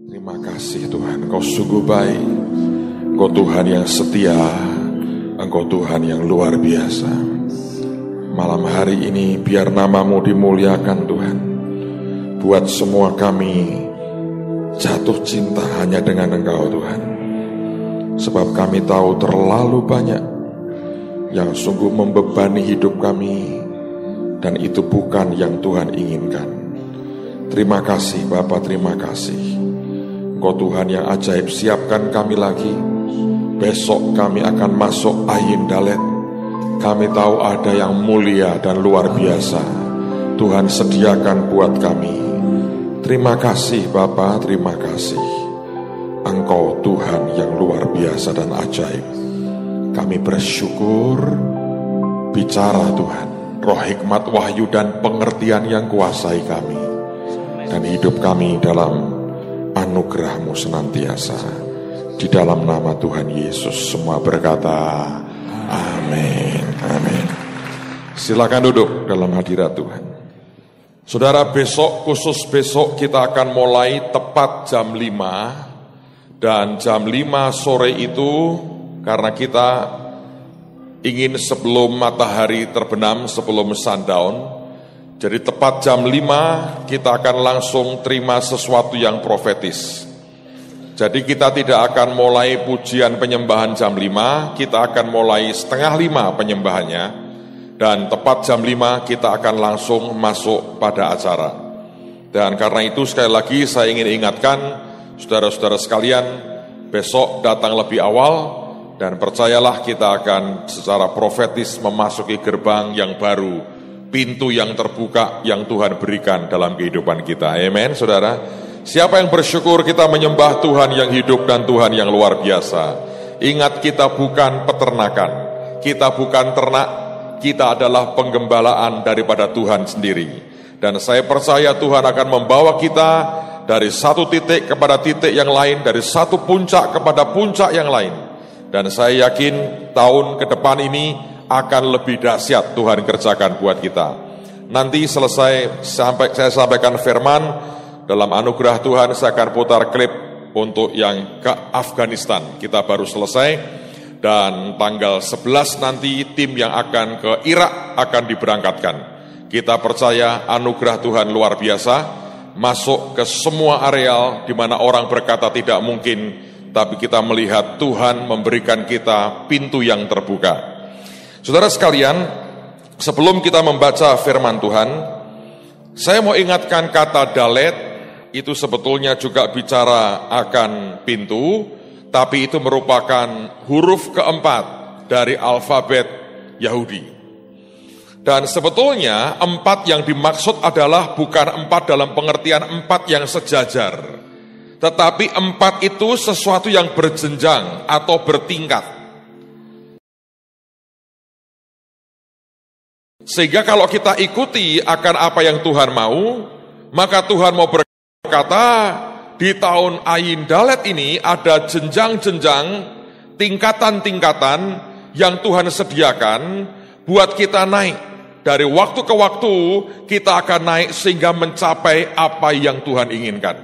Terima kasih Tuhan, Engkau sungguh baik, Engkau Tuhan yang setia, Engkau Tuhan yang luar biasa. Malam hari ini biar nama-Mu dimuliakan Tuhan. Buat semua kami jatuh cinta hanya dengan Engkau Tuhan. Sebab kami tahu terlalu banyak yang sungguh membebani hidup kami, dan itu bukan yang Tuhan inginkan. Terima kasih Bapa, terima kasih. Engkau Tuhan yang ajaib, siapkan kami lagi. Besok kami akan masuk Ayin Dalet. Kami tahu ada yang mulia dan luar biasa Tuhan sediakan buat kami. Terima kasih Bapa, terima kasih. Engkau Tuhan yang luar biasa dan ajaib. Kami bersyukur. Bicara Tuhan, roh hikmat, wahyu dan pengertian yang kuasai kami, dan hidup kami dalam anugerah-Mu senantiasa. Di dalam nama Tuhan Yesus semua berkata amin, amin. Silakan duduk dalam hadirat Tuhan. Saudara, khusus besok kita akan mulai tepat jam 5. Dan jam 5 sore itu karena kita ingin sebelum matahari terbenam, sebelum sundown. Jadi tepat jam 5 kita akan langsung terima sesuatu yang profetis. Jadi kita tidak akan mulai pujian penyembahan jam 5, kita akan mulai 4:30 penyembahannya. Dan tepat jam 5 kita akan langsung masuk pada acara. Dan karena itu sekali lagi saya ingin ingatkan saudara-saudara sekalian, besok datang lebih awal. Dan percayalah kita akan secara profetis memasuki gerbang yang baru, pintu yang terbuka yang Tuhan berikan dalam kehidupan kita. Amin, saudara. Siapa yang bersyukur kita menyembah Tuhan yang hidup dan Tuhan yang luar biasa. Ingat, kita bukan peternakan, kita bukan ternak, kita adalah penggembalaan daripada Tuhan sendiri. Dan saya percaya Tuhan akan membawa kita dari satu titik kepada titik yang lain, dari satu puncak kepada puncak yang lain. Dan saya yakin tahun ke depan ini akan lebih dahsyat Tuhan kerjakan buat kita. Nanti selesai saya sampaikan firman, dalam anugerah Tuhan saya akan putar klip untuk yang ke Afghanistan. Kita baru selesai, dan tanggal 11 nanti tim yang akan ke Irak akan diberangkatkan. Kita percaya anugerah Tuhan luar biasa, masuk ke semua areal di mana orang berkata tidak mungkin, tapi kita melihat Tuhan memberikan kita pintu yang terbuka. Saudara sekalian, sebelum kita membaca firman Tuhan, saya mau ingatkan kata dalet itu sebetulnya juga bicara akan pintu, tapi itu merupakan huruf keempat dari alfabet Yahudi. Dan sebetulnya 4 yang dimaksud adalah bukan 4 dalam pengertian 4 yang sejajar, tetapi 4 itu sesuatu yang berjenjang atau bertingkat. Sehingga kalau kita ikuti akan apa yang Tuhan mau, maka Tuhan mau berkata, di tahun Ayin Dalet ini ada jenjang-jenjang, tingkatan-tingkatan yang Tuhan sediakan buat kita naik. Dari waktu ke waktu kita akan naik sehingga mencapai apa yang Tuhan inginkan.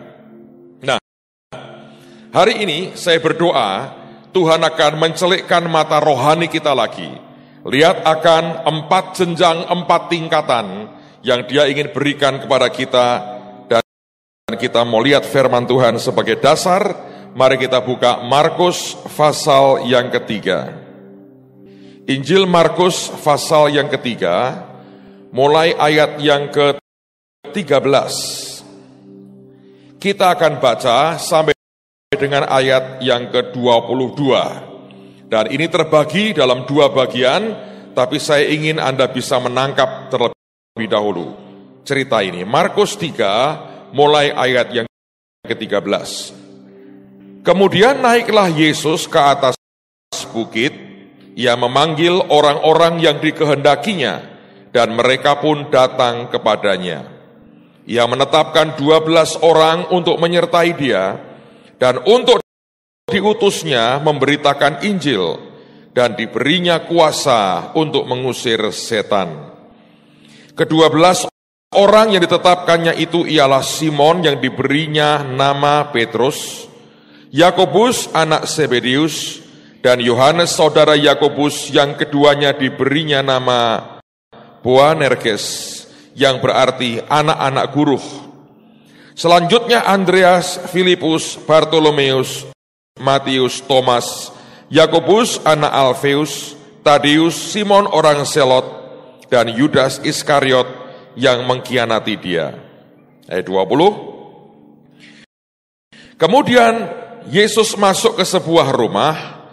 Hari ini saya berdoa, Tuhan akan mencelikkan mata rohani kita lagi. Lihat akan 4 jenjang, 4 tingkatan yang Dia ingin berikan kepada kita. Dan kita mau lihat firman Tuhan sebagai dasar. Mari kita buka Markus pasal yang ketiga. Injil Markus pasal yang ketiga, mulai ayat yang ke-13. Kita akan baca sampai dengan ayat yang ke-22. Dan ini terbagi dalam 2 bagian, tapi saya ingin Anda bisa menangkap terlebih dahulu cerita ini. Markus 3, mulai ayat yang ke-13. Kemudian naiklah Yesus ke atas bukit, Ia memanggil orang-orang yang dikehendakinya, dan mereka pun datang kepadanya. Ia menetapkan 12 orang untuk menyertai Dia, dan untuk diutusnya memberitakan Injil, dan diberinya kuasa untuk mengusir setan. Ke-12 Orang yang ditetapkannya itu ialah Simon yang diberinya nama Petrus, Yakobus anak Zebedeus, dan Yohanes saudara Yakobus yang keduanya diberinya nama Boanerges, yang berarti anak-anak guru. Selanjutnya Andreas, Filipus, Bartolomeus, Matius, Thomas, Yakobus anak Alfeus, Tadeus, Simon orang Selot, dan Yudas Iskariot yang mengkhianati dia. Ayat 20. Kemudian Yesus masuk ke sebuah rumah,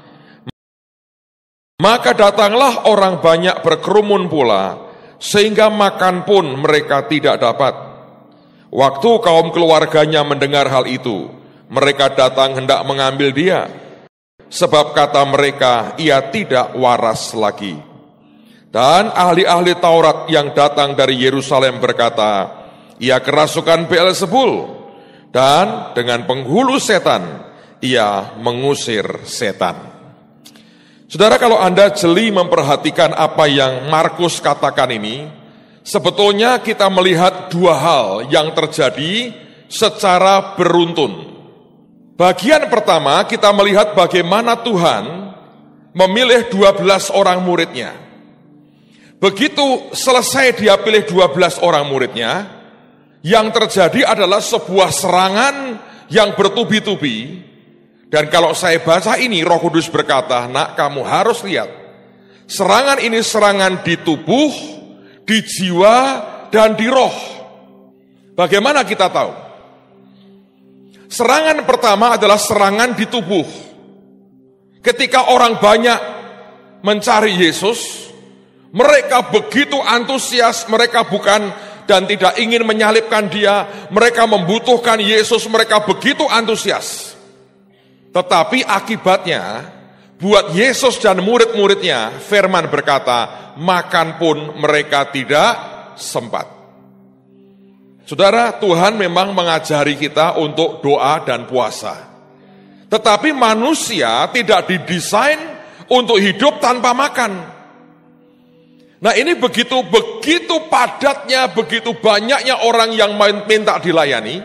maka datanglah orang banyak berkerumun pula, sehingga makan pun mereka tidak dapat. Waktu kaum keluarganya mendengar hal itu, mereka datang hendak mengambil dia, sebab kata mereka, ia tidak waras lagi. Dan ahli-ahli Taurat yang datang dari Yerusalem berkata, ia kerasukan Beelzebul, dan dengan penghulu setan, ia mengusir setan. Saudara, kalau Anda jeli memperhatikan apa yang Markus katakan ini, sebetulnya kita melihat dua hal yang terjadi secara beruntun. Bagian pertama, kita melihat bagaimana Tuhan memilih 12 orang muridnya. Begitu selesai dia pilih 12 orang muridnya, yang terjadi adalah sebuah serangan yang bertubi-tubi. Dan kalau saya baca ini, Roh Kudus berkata, nak, kamu harus lihat. Serangan ini serangan di tubuh, di jiwa, dan di roh. Bagaimana kita tahu? Serangan pertama adalah serangan di tubuh. Ketika orang banyak mencari Yesus, mereka begitu antusias, mereka bukan dan tidak ingin menyalibkan dia, mereka membutuhkan Yesus, mereka begitu antusias. Tetapi akibatnya, buat Yesus dan murid-muridnya, firman berkata, makan pun mereka tidak sempat. Saudara, Tuhan memang mengajari kita untuk doa dan puasa. Tetapi manusia tidak didesain untuk hidup tanpa makan. Nah, ini begitu padatnya, begitu banyaknya orang yang minta dilayani,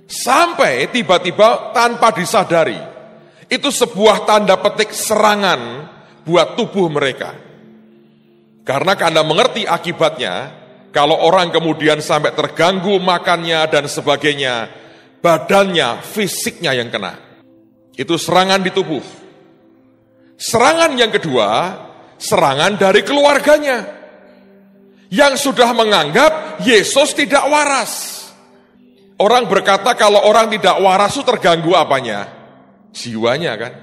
sampai tiba-tiba tanpa disadari, itu sebuah tanda petik serangan buat tubuh mereka. Karena Anda mengerti akibatnya, kalau orang kemudian sampai terganggu makannya dan sebagainya, badannya, fisiknya yang kena. Itu serangan di tubuh. Serangan yang kedua, serangan dari keluarganya yang sudah menganggap Yesus tidak waras. Orang berkata kalau orang tidak waras itu terganggu apanya? Jiwanya kan.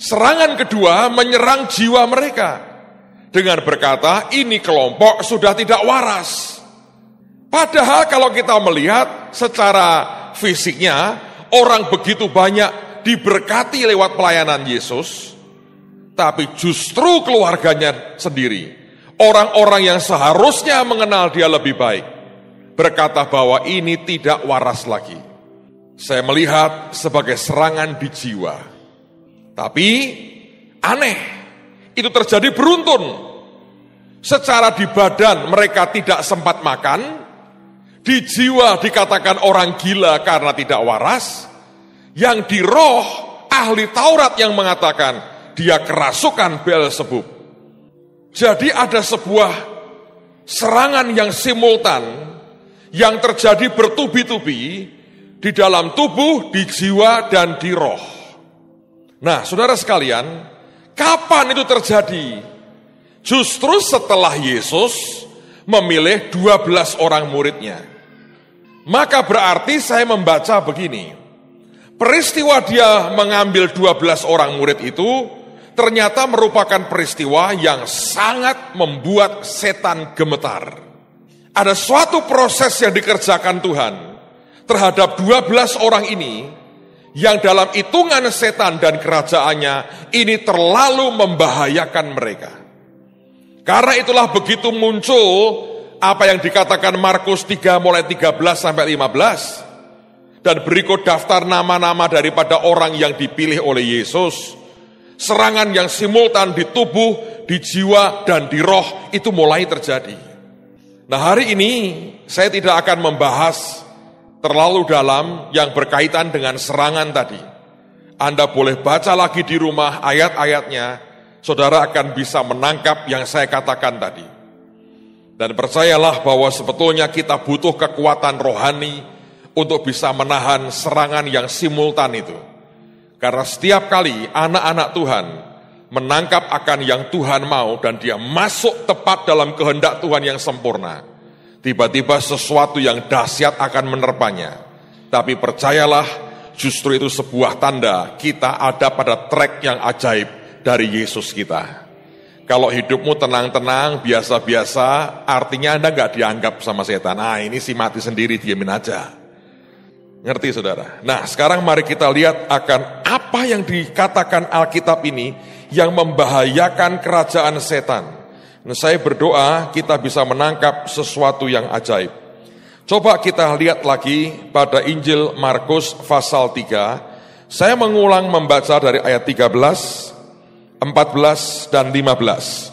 Serangan kedua menyerang jiwa mereka dengan berkata ini kelompok sudah tidak waras. Padahal kalau kita melihat secara fisiknya, orang begitu banyak diberkati lewat pelayanan Yesus, tapi justru keluarganya sendiri, orang-orang yang seharusnya mengenal dia lebih baik, berkata bahwa ini tidak waras lagi. Saya melihat sebagai serangan di jiwa. Tapi aneh, itu terjadi beruntun. Secara di badan mereka tidak sempat makan, di jiwa dikatakan orang gila karena tidak waras, yang di roh ahli Taurat yang mengatakan dia kerasukan Beelzebub. Jadi ada sebuah serangan yang simultan yang terjadi bertubi-tubi di dalam tubuh, di jiwa, dan di roh. Nah, saudara sekalian, kapan itu terjadi? Justru setelah Yesus memilih 12 orang muridnya. Maka berarti saya membaca begini, peristiwa dia mengambil 12 orang murid itu ternyata merupakan peristiwa yang sangat membuat setan gemetar. Ada suatu proses yang dikerjakan Tuhan terhadap 12 orang ini yang dalam hitungan setan dan kerajaannya ini terlalu membahayakan mereka. Karena itulah begitu muncul apa yang dikatakan Markus 3 mulai 13 sampai 15 dan berikut daftar nama-nama daripada orang yang dipilih oleh Yesus. Serangan yang simultan di tubuh, di jiwa, dan di roh itu mulai terjadi. Nah, hari ini saya tidak akan membahas terlalu dalam yang berkaitan dengan serangan tadi. Anda boleh baca lagi di rumah ayat-ayatnya, saudara akan bisa menangkap yang saya katakan tadi. Dan percayalah bahwa sebetulnya kita butuh kekuatan rohani untuk bisa menahan serangan yang simultan itu. Karena setiap kali anak-anak Tuhan menangkap akan yang Tuhan mau dan dia masuk tepat dalam kehendak Tuhan yang sempurna, tiba-tiba sesuatu yang dahsyat akan menerpanya. Tapi percayalah, justru itu sebuah tanda kita ada pada track yang ajaib dari Yesus kita. Kalau hidupmu tenang-tenang, biasa-biasa, artinya Anda nggak dianggap sama setan. Nah, ini si mati sendiri, diamin aja. Ngerti saudara? Nah, sekarang mari kita lihat akan apa yang dikatakan Alkitab ini yang membahayakan kerajaan setan. Nah, saya berdoa kita bisa menangkap sesuatu yang ajaib. Coba kita lihat lagi pada Injil Markus pasal 3. Saya mengulang membaca dari ayat 13, 14, dan 15.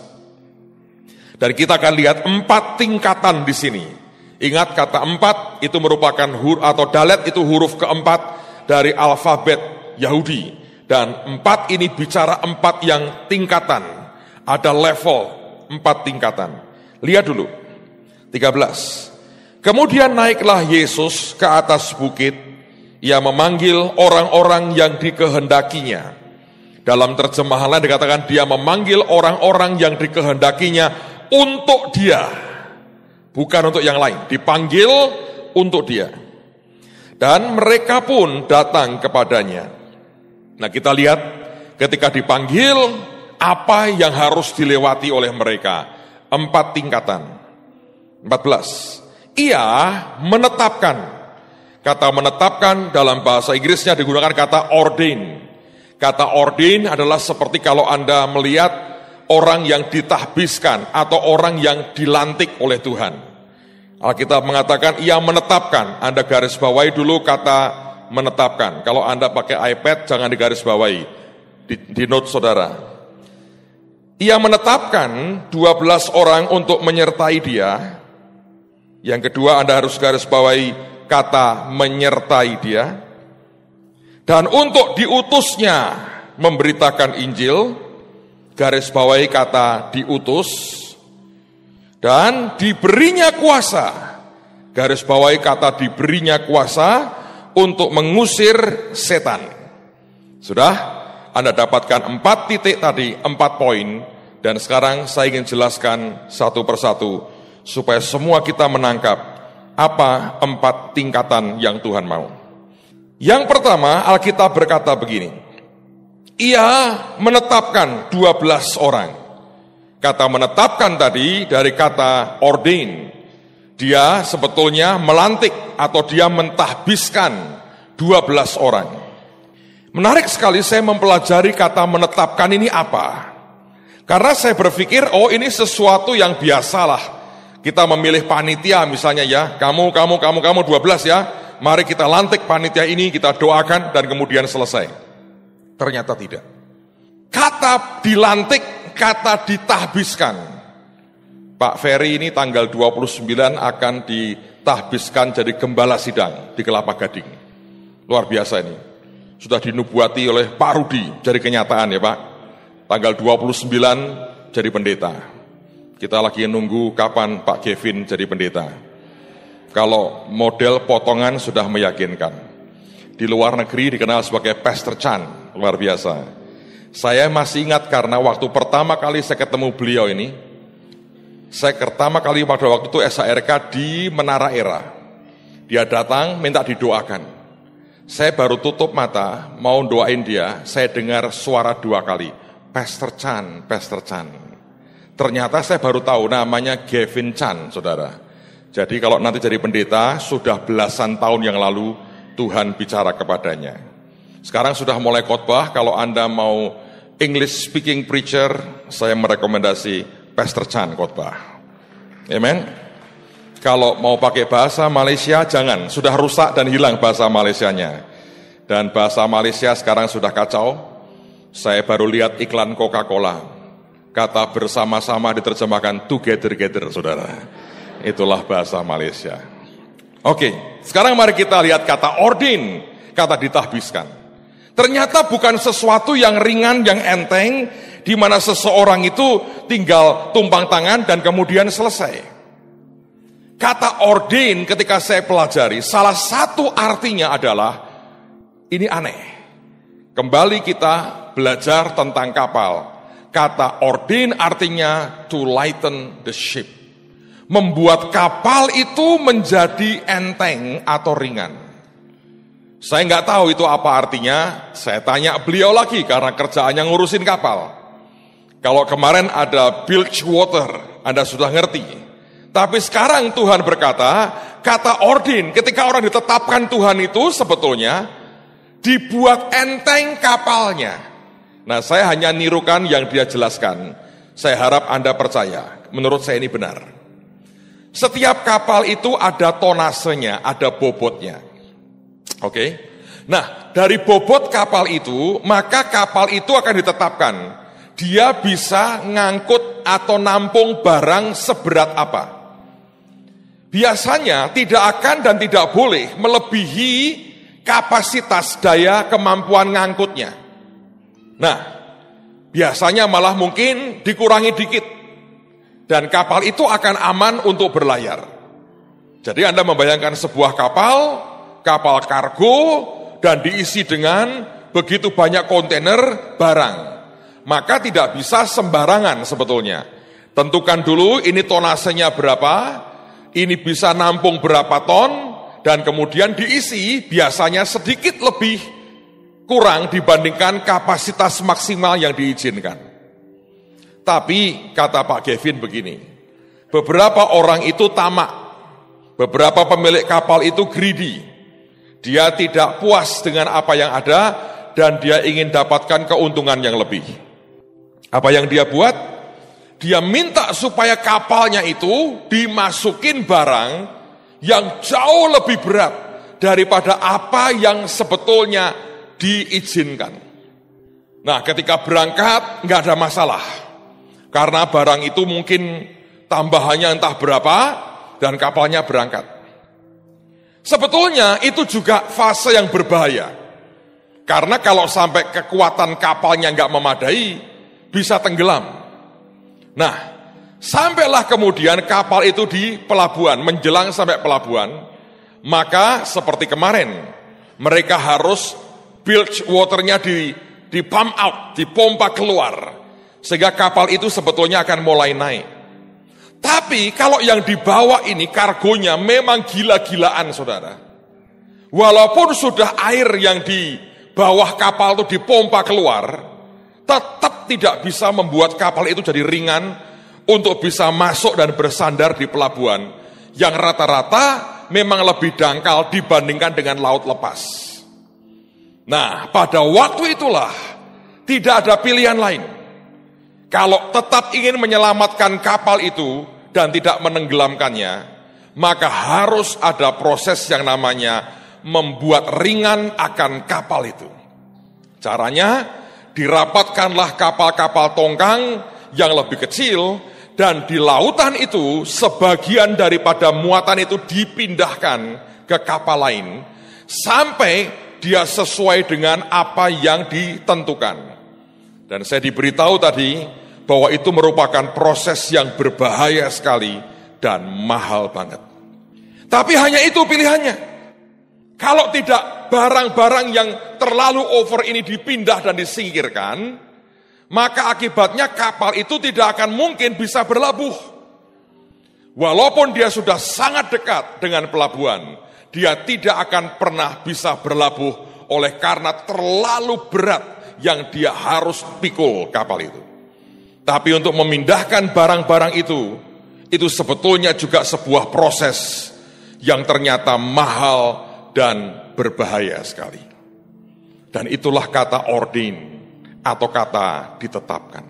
Dan kita akan lihat 4 tingkatan di sini. Ingat kata 4 itu merupakan atau dalet itu huruf keempat dari alfabet Yahudi. Dan 4 ini bicara 4 yang tingkatan. Ada level 4 tingkatan. Lihat dulu. 13. Kemudian naiklah Yesus ke atas bukit. Ia memanggil orang-orang yang dikehendakinya. Dalam terjemahan lain dikatakan dia memanggil orang-orang yang dikehendakinya untuk dia. Bukan untuk yang lain. Dipanggil untuk dia. Dan mereka pun datang kepadanya. Nah, kita lihat ketika dipanggil, apa yang harus dilewati oleh mereka. 4 tingkatan. 14. Ia menetapkan. Kata menetapkan dalam bahasa Inggrisnya digunakan kata ordain. Kata ordain adalah seperti kalau Anda melihat orang yang ditahbiskan atau orang yang dilantik oleh Tuhan. Alkitab mengatakan ia menetapkan. Anda garis bawahi dulu kata menetapkan. Kalau Anda pakai iPad jangan digaris bawahi. Di note saudara. Ia menetapkan 12 orang untuk menyertai dia. Yang kedua Anda harus garis bawahi kata menyertai dia. Dan untuk diutusnya memberitakan Injil, garis bawahi kata diutus. Dan diberinya kuasa, garis bawahi kata diberinya kuasa untuk mengusir setan. Sudah? Anda dapatkan 4 titik tadi, 4 poin. Dan sekarang saya ingin jelaskan satu persatu supaya semua kita menangkap apa 4 tingkatan yang Tuhan mau. Yang pertama, Alkitab berkata begini. Ia menetapkan 12 orang. Kata menetapkan tadi dari kata ordain. Dia sebetulnya melantik atau dia mentahbiskan 12 orang. Menarik sekali saya mempelajari kata menetapkan ini apa. Karena saya berpikir, oh ini sesuatu yang biasalah. Kita memilih panitia misalnya ya, kamu 12 ya. Mari kita lantik panitia ini, kita doakan dan kemudian selesai. Ternyata tidak. Kata dilantik, kata ditahbiskan. Pak Ferry ini tanggal 29 akan ditahbiskan jadi gembala sidang di Kelapa Gading. Luar biasa ini. Sudah dinubuati oleh Pak Rudi jadi kenyataan ya Pak. Tanggal 29 jadi pendeta. Kita lagi nunggu kapan Pak Kevin jadi pendeta. Kalau model potongan sudah meyakinkan. Di luar negeri dikenal sebagai Pastor Chan, luar biasa. Saya masih ingat karena waktu pertama kali saya ketemu beliau ini, saya pertama kali pada waktu itu SARK di Menara Era. Dia datang minta didoakan. Saya baru tutup mata, mau doain dia, saya dengar suara 2 kali. Pastor Chan, Pastor Chan. Ternyata saya baru tahu namanya Gavin Chan, saudara. Jadi kalau nanti jadi pendeta, sudah belasan tahun yang lalu Tuhan bicara kepadanya. Sekarang sudah mulai khotbah, kalau Anda mau English speaking preacher, saya merekomendasi Pastor Chan khotbah. Amen. Kalau mau pakai bahasa Malaysia, jangan. Sudah rusak dan hilang bahasa Malaysianya. Dan bahasa Malaysia sekarang sudah kacau. Saya baru lihat iklan Coca-Cola. Kata bersama-sama diterjemahkan together, saudara. Itulah bahasa Malaysia. Oke, sekarang mari kita lihat kata ordain, kata ditahbiskan. Ternyata bukan sesuatu yang ringan, yang enteng, di mana seseorang itu tinggal tumpang tangan dan kemudian selesai. Kata ordain ketika saya pelajari, salah satu artinya adalah, ini aneh. Kembali kita belajar tentang kapal. Kata ordain artinya to lighten the ship. Membuat kapal itu menjadi enteng atau ringan. Saya nggak tahu itu apa artinya, saya tanya beliau lagi karena kerjaannya ngurusin kapal. Kalau kemarin ada bilge water, Anda sudah ngerti. Tapi sekarang Tuhan berkata, kata ordain, ketika orang ditetapkan Tuhan itu sebetulnya dibuat enteng kapalnya. Nah, saya hanya nirukan yang dia jelaskan. Saya harap Anda percaya, menurut saya ini benar. Setiap kapal itu ada tonasenya, ada bobotnya. Oke? Nah, dari bobot kapal itu, maka kapal itu akan ditetapkan. Dia bisa ngangkut atau nampung barang seberat apa. Biasanya tidak akan dan tidak boleh melebihi kapasitas daya kemampuan ngangkutnya. Nah, biasanya malah mungkin dikurangi dikit. Dan kapal itu akan aman untuk berlayar. Jadi Anda membayangkan sebuah kapal kargo, dan diisi dengan begitu banyak kontainer barang. Maka tidak bisa sembarangan sebetulnya. Tentukan dulu ini tonasenya berapa, ini bisa nampung berapa ton, dan kemudian diisi biasanya sedikit lebih kurang dibandingkan kapasitas maksimal yang diizinkan. Tapi kata Pak Kevin begini, beberapa orang itu tamak, beberapa pemilik kapal itu greedy, dia tidak puas dengan apa yang ada, dan dia ingin dapatkan keuntungan yang lebih. Apa yang dia buat? Dia minta supaya kapalnya itu dimasukin barang yang jauh lebih berat daripada apa yang sebetulnya diizinkan. Nah, ketika berangkat nggak ada masalah. Karena barang itu mungkin tambahannya entah berapa dan kapalnya berangkat. Sebetulnya itu juga fase yang berbahaya. Karena kalau sampai kekuatan kapalnya nggak memadai, bisa tenggelam. Nah, sampailah kemudian kapal itu di pelabuhan, menjelang sampai pelabuhan, maka seperti kemarin, mereka harus bilge waternya di pump out, dipompa keluar, sehingga kapal itu sebetulnya akan mulai naik. Tapi kalau yang dibawa ini kargonya memang gila-gilaan, saudara. Walaupun sudah air yang di bawah kapal itu dipompa keluar, tetap tidak bisa membuat kapal itu jadi ringan untuk bisa masuk dan bersandar di pelabuhan yang rata-rata memang lebih dangkal dibandingkan dengan laut lepas. Nah, pada waktu itulah tidak ada pilihan lain. Kalau tetap ingin menyelamatkan kapal itu dan tidak menenggelamkannya, maka harus ada proses yang namanya membuat ringan akan kapal itu. Caranya, dirapatkanlah kapal-kapal tongkang yang lebih kecil, dan di lautan itu sebagian daripada muatan itu dipindahkan ke kapal lain sampai dia sesuai dengan apa yang ditentukan. Dan saya diberitahu tadi bahwa itu merupakan proses yang berbahaya sekali dan mahal banget. Tapi hanya itu pilihannya. Kalau tidak barang-barang yang terlalu over ini dipindah dan disingkirkan, maka akibatnya kapal itu tidak akan mungkin bisa berlabuh. Walaupun dia sudah sangat dekat dengan pelabuhan, dia tidak akan pernah bisa berlabuh oleh karena terlalu berat yang dia harus pikul kapal itu. Tapi untuk memindahkan barang-barang itu sebetulnya juga sebuah proses yang ternyata mahal dan berbahaya sekali. Dan itulah kata ordain atau kata ditetapkan.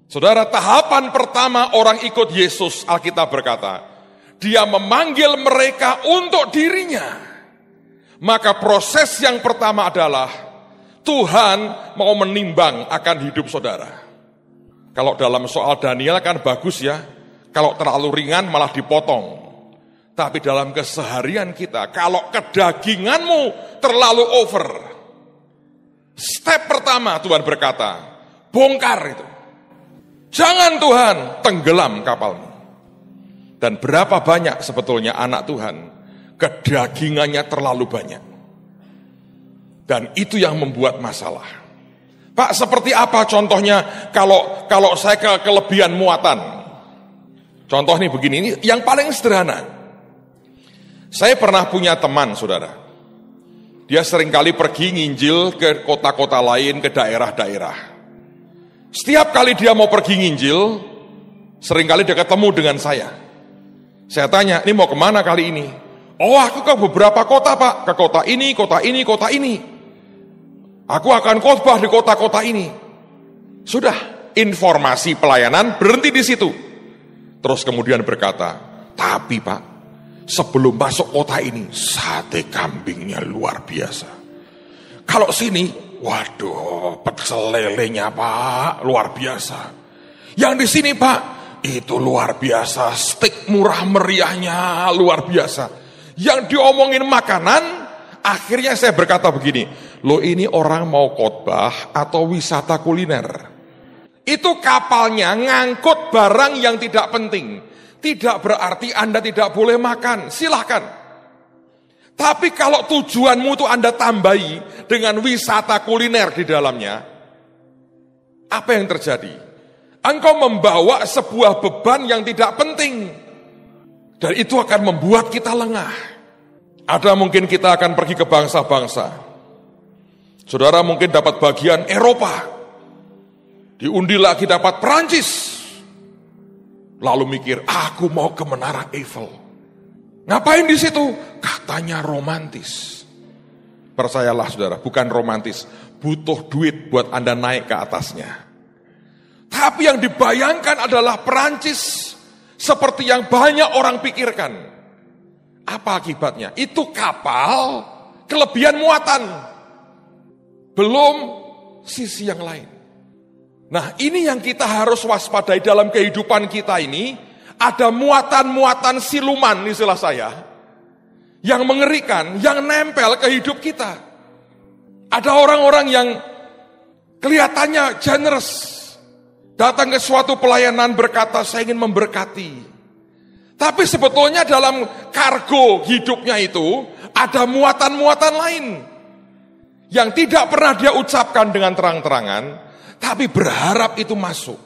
Saudara, tahapan pertama orang ikut Yesus, Alkitab berkata, dia memanggil mereka untuk dirinya. Maka proses yang pertama adalah Tuhan mau menimbang akan hidup saudara. Kalau dalam soal Daniel kan bagus ya, Kalau terlalu ringan malah dipotong. Tapi dalam keseharian kita, kalau kedaginganmu terlalu over, step pertama Tuhan berkata, bongkar itu. Jangan Tuhan, tenggelam kapalmu. Dan berapa banyak sebetulnya anak Tuhan, kedagingannya terlalu banyak. Dan itu yang membuat masalah. Pak, seperti apa contohnya kalau saya kelebihan muatan? Contoh nih begini, ini yang paling sederhana. Saya pernah punya teman, saudara. Dia seringkali pergi nginjil ke kota-kota lain, ke daerah-daerah. Setiap kali dia mau pergi nginjil, seringkali dia ketemu dengan saya. Saya tanya, ini mau kemana kali ini? Oh, aku ke beberapa kota, Pak. Ke kota ini, kota ini, kota ini. Aku akan khotbah di kota-kota ini. Sudah, informasi pelayanan berhenti di situ. Terus kemudian berkata, tapi Pak, sebelum masuk kota ini, sate kambingnya luar biasa. Kalau sini, waduh, pecel lelenya Pak, luar biasa. Yang di sini Pak, itu luar biasa, steak murah meriahnya luar biasa. Yang diomongin makanan, akhirnya saya berkata begini, loh ini orang mau khotbah atau wisata kuliner? Itu kapalnya ngangkut barang yang tidak penting. Tidak berarti Anda tidak boleh makan, silahkan. Tapi kalau tujuanmu itu Anda tambahi dengan wisata kuliner di dalamnya, apa yang terjadi? Engkau membawa sebuah beban yang tidak penting. Dan itu akan membuat kita lengah. Ada mungkin kita akan pergi ke bangsa-bangsa. Saudara mungkin dapat bagian Eropa. Diundi lagi dapat Perancis. Lalu mikir, aku mau ke Menara Eiffel. Ngapain di situ? Katanya romantis. Percayalah saudara, bukan romantis. Butuh duit buat Anda naik ke atasnya. Tapi yang dibayangkan adalah Perancis. Seperti yang banyak orang pikirkan. Apa akibatnya? Itu kapal kelebihan muatan. Belum sisi yang lain. Nah ini yang kita harus waspadai dalam kehidupan kita ini. Ada muatan-muatan siluman istilah saya. Yang mengerikan, yang nempel ke hidup kita. Ada orang-orang yang kelihatannya generous. Datang ke suatu pelayanan berkata saya ingin memberkati. Tapi sebetulnya dalam kargo hidupnya itu ada muatan-muatan lain. Yang tidak pernah dia ucapkan dengan terang-terangan. Tapi berharap itu masuk.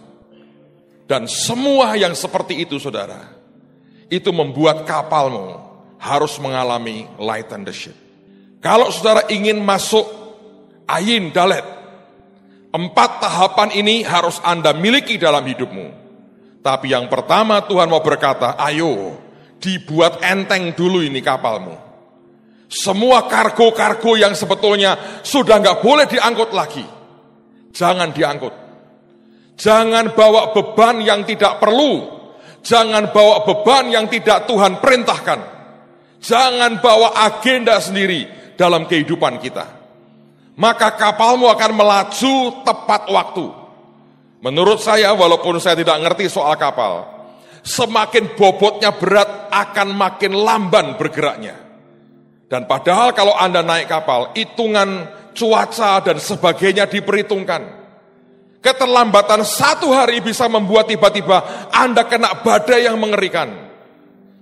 Dan semua yang seperti itu saudara, itu membuat kapalmu harus mengalami light on the ship. Kalau saudara ingin masuk ayin dalet, 4 tahapan ini harus Anda miliki dalam hidupmu. Tapi yang pertama Tuhan mau berkata, ayo dibuat enteng dulu ini kapalmu. Semua kargo-kargo yang sebetulnya sudah gak boleh diangkut lagi. Jangan diangkut. Jangan bawa beban yang tidak perlu. Jangan bawa beban yang tidak Tuhan perintahkan. Jangan bawa agenda sendiri dalam kehidupan kita. Maka kapalmu akan melaju tepat waktu. Menurut saya, walaupun saya tidak ngerti soal kapal, semakin bobotnya berat akan makin lamban bergeraknya. Dan padahal kalau Anda naik kapal, hitungan cuaca dan sebagainya diperhitungkan. Keterlambatan 1 hari bisa membuat tiba-tiba Anda kena badai yang mengerikan.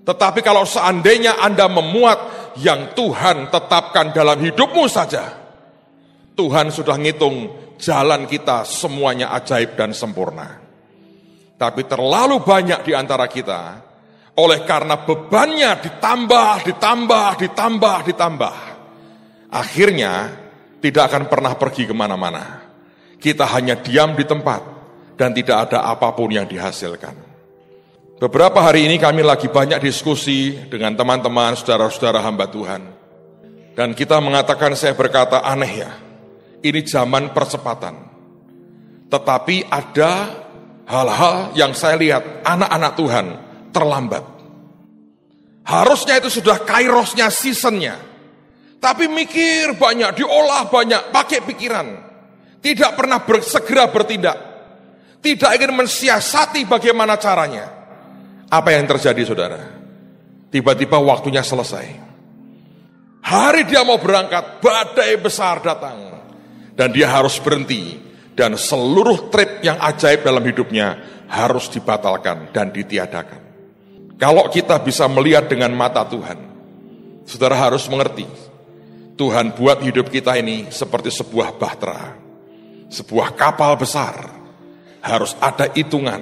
Tetapi kalau seandainya Anda memuat yang Tuhan tetapkan dalam hidupmu saja, Tuhan sudah ngitung jalan kita semuanya ajaib dan sempurna. Tapi terlalu banyak di antara kita, oleh karena bebannya ditambah, akhirnya tidak akan pernah pergi kemana-mana. Kita hanya diam di tempat dan tidak ada apapun yang dihasilkan. Beberapa hari ini kami lagi banyak diskusi dengan teman-teman, saudara-saudara hamba Tuhan. Dan kita mengatakan, saya berkata aneh ya, ini zaman percepatan. Tetapi ada hal-hal yang saya lihat anak-anak Tuhan terlambat. Harusnya itu sudah kairosnya, seasonnya. Tapi mikir banyak, diolah banyak, pakai pikiran. Tidak pernah segera bertindak. Tidak ingin mensiasati bagaimana caranya. Apa yang terjadi, saudara? Tiba-tiba waktunya selesai. Hari dia mau berangkat, badai besar datang. Dan dia harus berhenti. Dan seluruh trip yang ajaib dalam hidupnya harus dibatalkan dan ditiadakan. Kalau kita bisa melihat dengan mata Tuhan, saudara harus mengerti, Tuhan buat hidup kita ini seperti sebuah bahtera, sebuah kapal besar. Harus ada hitungan,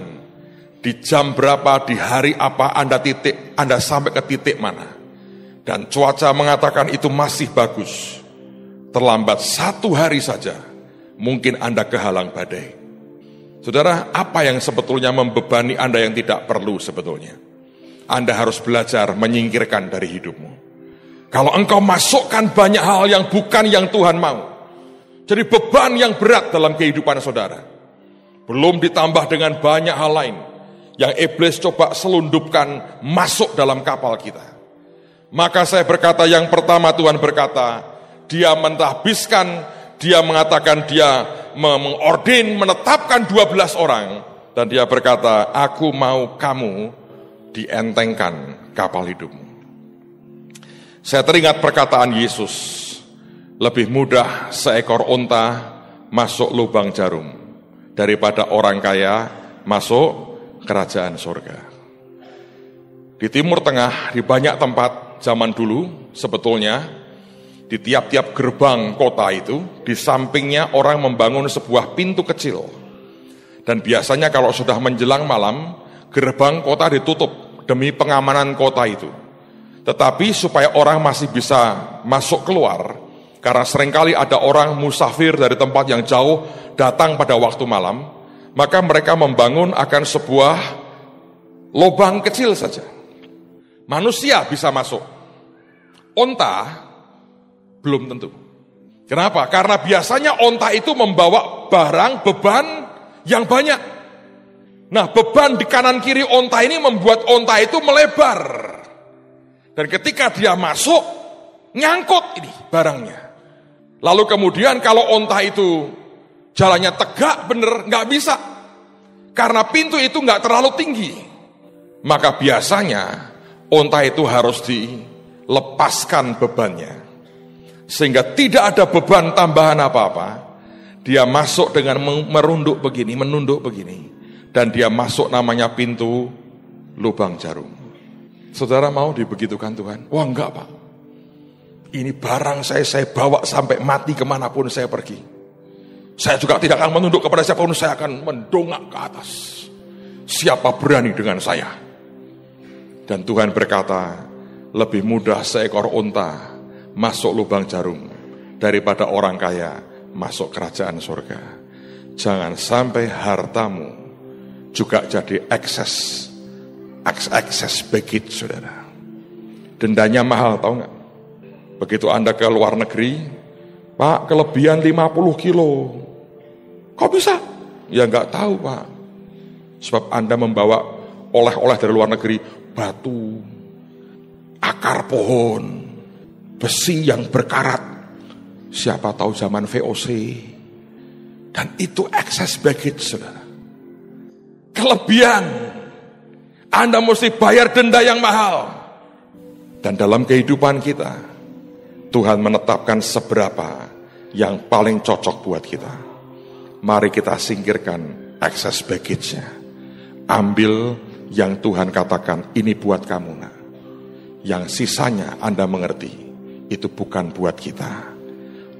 di jam berapa, di hari apa Anda sampai ke titik mana. Dan cuaca mengatakan itu masih bagus. Terlambat 1 hari saja, mungkin Anda kehalang badai. Saudara, apa yang sebetulnya membebani Anda yang tidak perlu sebetulnya? Anda harus belajar menyingkirkan dari hidupmu. Kalau engkau masukkan banyak hal yang bukan yang Tuhan mau, jadi beban yang berat dalam kehidupan saudara. Belum ditambah dengan banyak hal lain yang iblis coba selundupkan masuk dalam kapal kita. Maka saya berkata, yang pertama Tuhan berkata, dia mentahbiskan, dia mengatakan dia mengordin, menetapkan 12 orang. Dan dia berkata, aku mau kamu dientengkan kapal hidupmu. Saya teringat perkataan Yesus, lebih mudah seekor onta masuk lubang jarum daripada orang kaya masuk kerajaan surga. Di Timur Tengah, di banyak tempat zaman dulu, sebetulnya di tiap-tiap gerbang kota itu, di sampingnya orang membangun sebuah pintu kecil. Dan biasanya kalau sudah menjelang malam, gerbang kota ditutup demi pengamanan kota itu. Tetapi supaya orang masih bisa masuk keluar, karena seringkali ada orang musafir dari tempat yang jauh datang pada waktu malam, maka mereka membangun akan sebuah lubang kecil saja. Manusia bisa masuk, onta belum tentu. Kenapa? Karena biasanya onta itu membawa barang, beban yang banyak. Nah, beban di kanan kiri onta ini membuat onta itu melebar. Dan ketika dia masuk, nyangkut ini barangnya. Lalu kemudian kalau onta itu jalannya tegak bener, nggak bisa. Karena pintu itu nggak terlalu tinggi. Maka biasanya onta itu harus dilepaskan bebannya. Sehingga tidak ada beban tambahan apa-apa. Dia masuk dengan menunduk begini. Dan dia masuk namanya pintu lubang jarum. Saudara mau dibegitukan Tuhan? Wah enggak Pak. Ini barang saya bawa sampai mati kemanapun saya pergi. Saya juga tidak akan menunduk kepada siapapun, saya akan mendongak ke atas. Siapa berani dengan saya? Dan Tuhan berkata, lebih mudah seekor onta masuk lubang jarum daripada orang kaya masuk kerajaan surga. Jangan sampai hartamu juga jadi excess baggage, saudara. Dendanya mahal, tahu nggak? Begitu Anda ke luar negeri, Pak, kelebihan 50 kilo. Kok bisa? Ya nggak tahu, Pak. Sebab Anda membawa oleh-oleh dari luar negeri, batu, akar pohon, besi yang berkarat. Siapa tahu zaman VOC. Dan itu excess baggage, saudara. Kelebihan. Anda mesti bayar denda yang mahal. Dan dalam kehidupan kita, Tuhan menetapkan seberapa yang paling cocok buat kita. Mari kita singkirkan excess baggage-nya. Ambil yang Tuhan katakan, ini buat kamu nak. Yang sisanya Anda mengerti, itu bukan buat kita.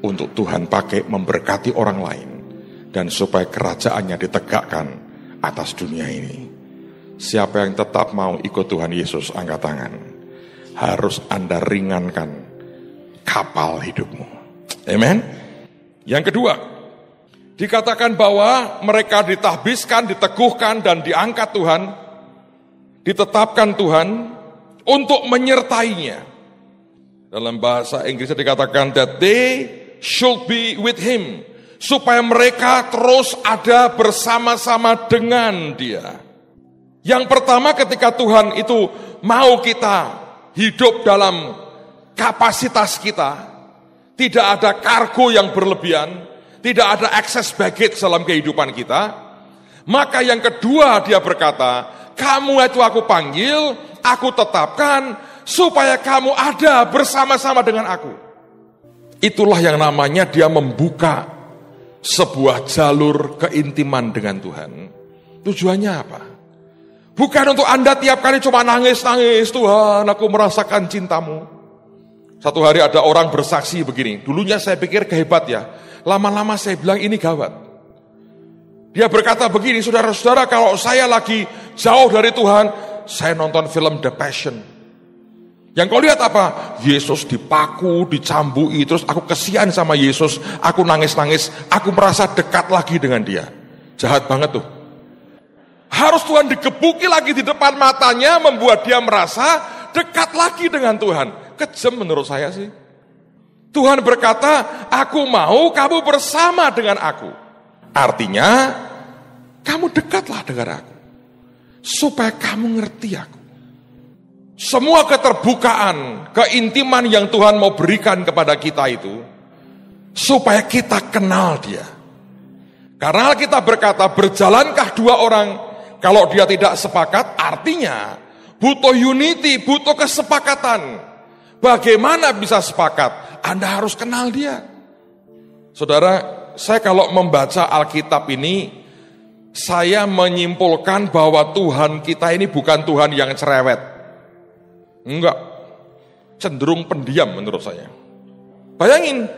Untuk Tuhan pakai memberkati orang lain. Dan supaya kerajaannya ditegakkan atas dunia ini. Siapa yang tetap mau ikut Tuhan Yesus, angkat tangan. Harus Anda ringankan kapal hidupmu. Amen. Yang kedua, dikatakan bahwa mereka ditahbiskan, diteguhkan, dan diangkat Tuhan, ditetapkan Tuhan untuk menyertainya. Dalam bahasa Inggrisnya dikatakan that they should be with him, supaya mereka terus ada bersama-sama dengan dia. Yang pertama, ketika Tuhan itu mau kita hidup dalam kapasitas kita, tidak ada kargo yang berlebihan, tidak ada excess baggage dalam kehidupan kita, maka yang kedua dia berkata, kamu itu aku panggil, aku tetapkan, supaya kamu ada bersama-sama dengan aku. Itulah yang namanya dia membuka sebuah jalur keintiman dengan Tuhan. Tujuannya apa? Bukan untuk Anda tiap kali cuma nangis-nangis, Tuhan aku merasakan cintamu. Satu hari ada orang bersaksi begini, dulunya saya pikir kehebat ya, lama-lama saya bilang ini gawat. Dia berkata begini, saudara-saudara, kalau saya lagi jauh dari Tuhan, saya nonton film The Passion. Yang kau lihat apa? Yesus dipaku, dicambui, terus aku kesian sama Yesus, aku nangis-nangis, aku merasa dekat lagi dengan dia. Jahat banget tuh. Harus Tuhan digebuki lagi di depan matanya, membuat dia merasa dekat lagi dengan Tuhan. Kejam menurut saya sih. Tuhan berkata, aku mau kamu bersama dengan aku. Artinya, kamu dekatlah dengan aku. Supaya kamu ngerti aku. Semua keterbukaan, keintiman yang Tuhan mau berikan kepada kita itu, supaya kita kenal dia. Karena kita berkata, berjalankah dua orang, kalau dia tidak sepakat, artinya butuh unity, butuh kesepakatan. Bagaimana bisa sepakat? Anda harus kenal dia. Saudara, saya kalau membaca Alkitab ini, saya menyimpulkan bahwa Tuhan kita ini bukan Tuhan yang cerewet. Enggak, cenderung pendiam menurut saya. Bayangin,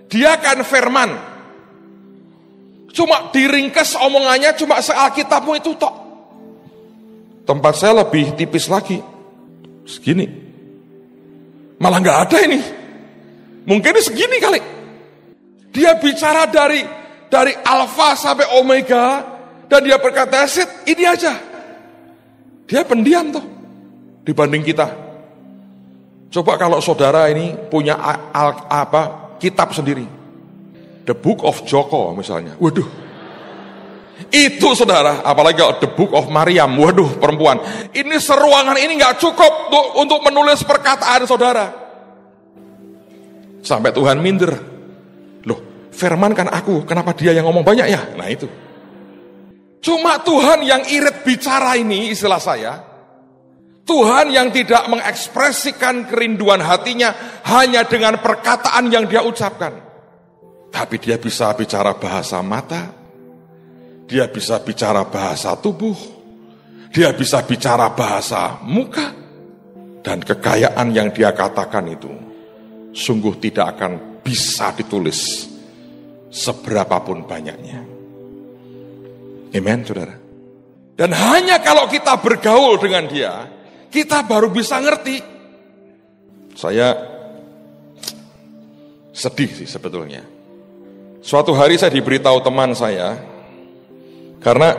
dia kan firman. Cuma diringkas omongannya, cuma se-Alkitabmu itu tok. Tempat saya lebih tipis lagi. Segini. Malah enggak ada ini. Mungkin segini kali. Dia bicara dari alfa sampai omega, dan dia berkata, ini aja. Dia pendiam tuh dibanding kita. Coba kalau saudara ini punya kitab sendiri, The Book of Joko misalnya. Waduh. Itu saudara, apalagi kalau The Book of Mariam, waduh perempuan. Ini seruangan ini nggak cukup untuk menulis perkataan saudara. Sampai Tuhan minder. Loh, firman kan aku, kenapa dia yang ngomong banyak ya? Nah itu. Cuma Tuhan yang irit bicara ini, istilah saya. Tuhan yang tidak mengekspresikan kerinduan hatinya hanya dengan perkataan yang dia ucapkan. Tapi dia bisa bicara bahasa mata, dia bisa bicara bahasa tubuh, dia bisa bicara bahasa muka, dan kekayaan yang dia katakan itu sungguh tidak akan bisa ditulis seberapapun banyaknya. Amen, saudara. Dan hanya kalau kita bergaul dengan dia, kita baru bisa ngerti. Saya sedih sih sebetulnya. Suatu hari saya diberitahu teman saya, karena